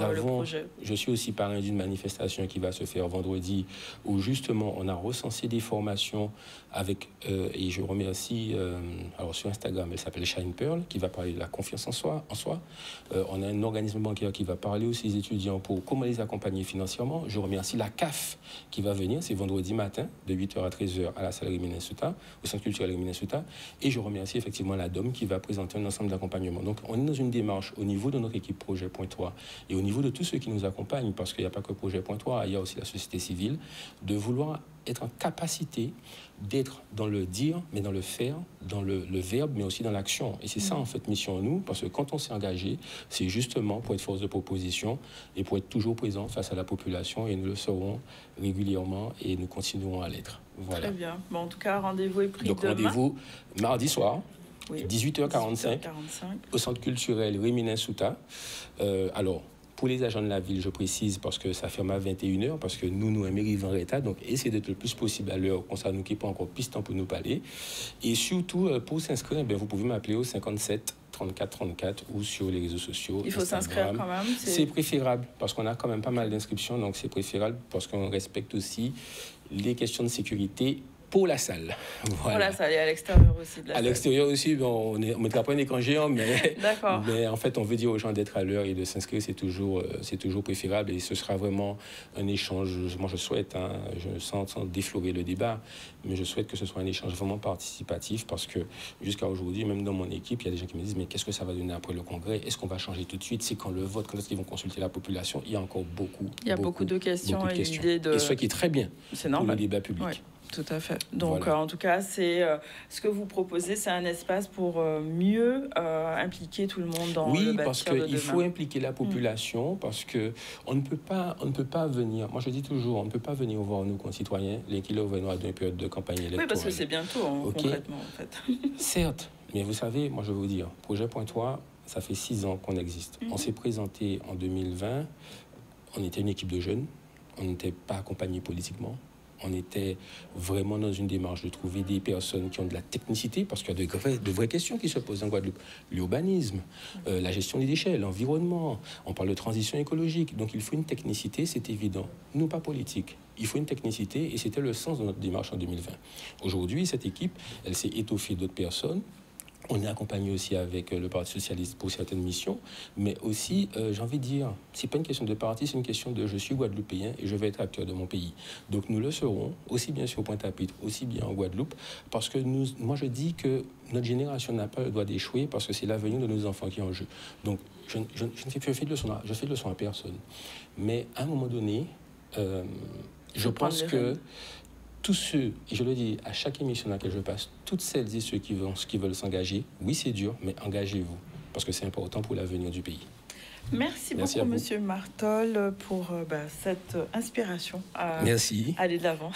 je suis aussi parrain d'une manifestation qui va se faire vendredi, où justement on a recensé des formations avec, et je remercie, alors sur Instagram, elle s'appelle Shine Pearl, qui va parler de la confiance en soi. On a un organisme bancaire qui va parler aux étudiants pour comment les accompagner financièrement. Je remercie la CAF qui va venir, c'est vendredi matin, de 8h à 13h à la salle Réminès Souta, au centre culturel Réminès Souta. Et je remercie effectivement la DOM qui va présenter un ensemble d'accompagnements. Donc on est dans une démarche au niveau de notre équipe Projet Point-3 et au niveau de tous ceux qui nous accompagnent, parce qu'il n'y a pas que Projet Point-3, il y a aussi la société civile, de vouloir être en capacité d'être dans le dire, mais dans le faire, dans le verbe, mais aussi dans l'action. Et c'est ça, en fait, mission à nous, parce que quand on s'est engagé, c'est justement pour être force de proposition et pour être toujours présent face à la population, et nous le serons régulièrement et nous continuerons à l'être. Voilà. Très bien. Bon, en tout cas, rendez-vous est pris donc, demain. Rendez-vous mardi soir, 18h45, au centre culturel Réminès Souta. Alors, Pour les agents de la ville, je précise, parce que ça ferme à 21h, parce que nous arrivons en retard, donc essayez d'être le plus possible à l'heure, comme ça nous qui pas encore plus de temps pour nous parler. Et surtout, pour s'inscrire, vous pouvez m'appeler au 57 34 34 ou sur les réseaux sociaux. Il faut s'inscrire quand même. C'est préférable, parce qu'on a quand même pas mal d'inscriptions, donc c'est préférable parce qu'on respecte aussi les questions de sécurité pour la salle. Voilà. Pour la salle et à l'extérieur aussi. À l'extérieur aussi, on ne mettra pas un écran géant, mais en fait, on veut dire aux gens d'être à l'heure et de s'inscrire, c'est toujours préférable et ce sera vraiment un échange. Moi, je souhaite, sans déflorer le débat, mais je souhaite que ce soit un échange vraiment participatif parce que jusqu'à aujourd'hui, même dans mon équipe, il y a des gens qui me disent mais qu'est-ce que ça va donner après le congrès? Est-ce qu'on va changer tout de suite? C'est quand le vote, quand est-ce qu'ils vont consulter la population? Il y a encore beaucoup de questions et ce qui est très bien pour le débat public. Ouais. Tout à fait. Donc, en tout cas, c'est ce que vous proposez, c'est un espace pour mieux impliquer tout le monde dans le bâtir de demain. Oui, parce qu'il faut impliquer la population, parce que on ne peut pas venir. Moi, je dis toujours, on ne peut pas venir voir nos concitoyens les qui leur viennent dans une période de campagne électorale. Oui, parce que c'est bientôt, concrètement, en fait. Certes, mais vous savez, moi, je vais vous dire, Projet Pointois, ça fait 6 ans qu'on existe. On s'est présenté en 2020. On était une équipe de jeunes. On n'était pas accompagnés politiquement. On était vraiment dans une démarche de trouver des personnes qui ont de la technicité, parce qu'il y a de vraies questions qui se posent en Guadeloupe. L'urbanisme, la gestion des déchets, l'environnement, on parle de transition écologique. Donc il faut une technicité, c'est évident. Nous, pas politique. Il faut une technicité et c'était le sens de notre démarche en 2020. Aujourd'hui, cette équipe, elle s'est étoffée d'autres personnes. On est accompagné aussi avec le Parti socialiste pour certaines missions, mais aussi, j'ai envie de dire, c'est pas une question de parti, c'est une question de je suis guadeloupéen et je vais être acteur de mon pays. Donc nous le serons, aussi bien sur Pointe-à-Pitre, aussi bien en Guadeloupe, parce que moi je dis que notre génération n'a pas le droit d'échouer parce que c'est l'avenir de nos enfants qui est en jeu. Donc je fais de leçon à personne. Mais à un moment donné, je pense que tous ceux, et je le dis à chaque émission dans laquelle je passe, toutes celles et ceux qui veulent s'engager, oui c'est dur, mais engagez-vous, parce que c'est important pour l'avenir du pays. Merci beaucoup, Monsieur Martol, pour cette inspiration à aller de l'avant.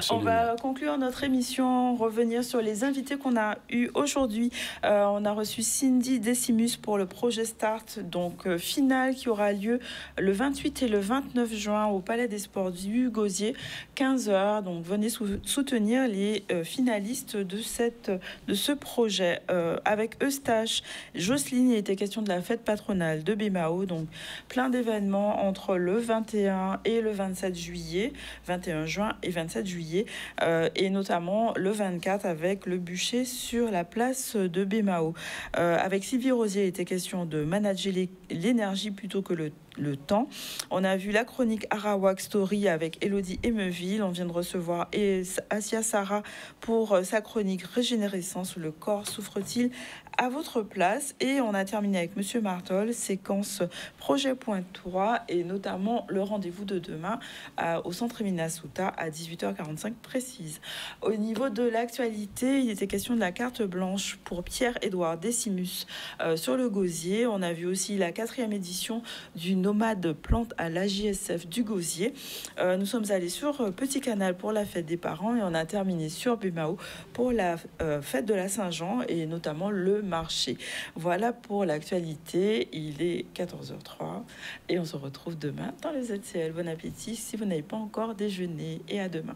On va conclure notre émission, revenir sur les invités qu'on a eus aujourd'hui. On a reçu Cindy Decimus pour le projet Start, donc finale qui aura lieu le 28 et le 29 juin au Palais des Sports du Gosier, 15h. Donc venez soutenir les finalistes de ce projet. Avec Eustache, Jocelyne, il était question de la fête patronale de BMAO, donc plein d'événements entre le 21 et le 27 juillet, 21 juin et 27 juillet, et notamment le 24 avec le bûcher sur la place de BMAO. Avec Sylvie Rosier, il était question de manager l'énergie plutôt que le temps. On a vu la chronique Arawak Story avec Elodie Emeville. On vient de recevoir Asia Sarah pour sa chronique Régénérescence. Le corps souffre-t-il à votre place? Et on a terminé avec Monsieur Martol, séquence Projet Pointois et notamment le rendez-vous de demain au centre Minasuta à 18h45 précise. Au niveau de l'actualité, il était question de la carte blanche pour Pierre-Édouard Decimus sur le Gosier. On a vu aussi la 4e édition du Nomade Plante à l'AJSF du Gosier. Nous sommes allés sur Petit Canal pour la fête des parents et on a terminé sur BMAO pour la fête de la Saint-Jean et notamment le marché. Voilà pour l'actualité. Il est 14h03 et on se retrouve demain dans le ZCL. Bon appétit si vous n'avez pas encore déjeuné et à demain.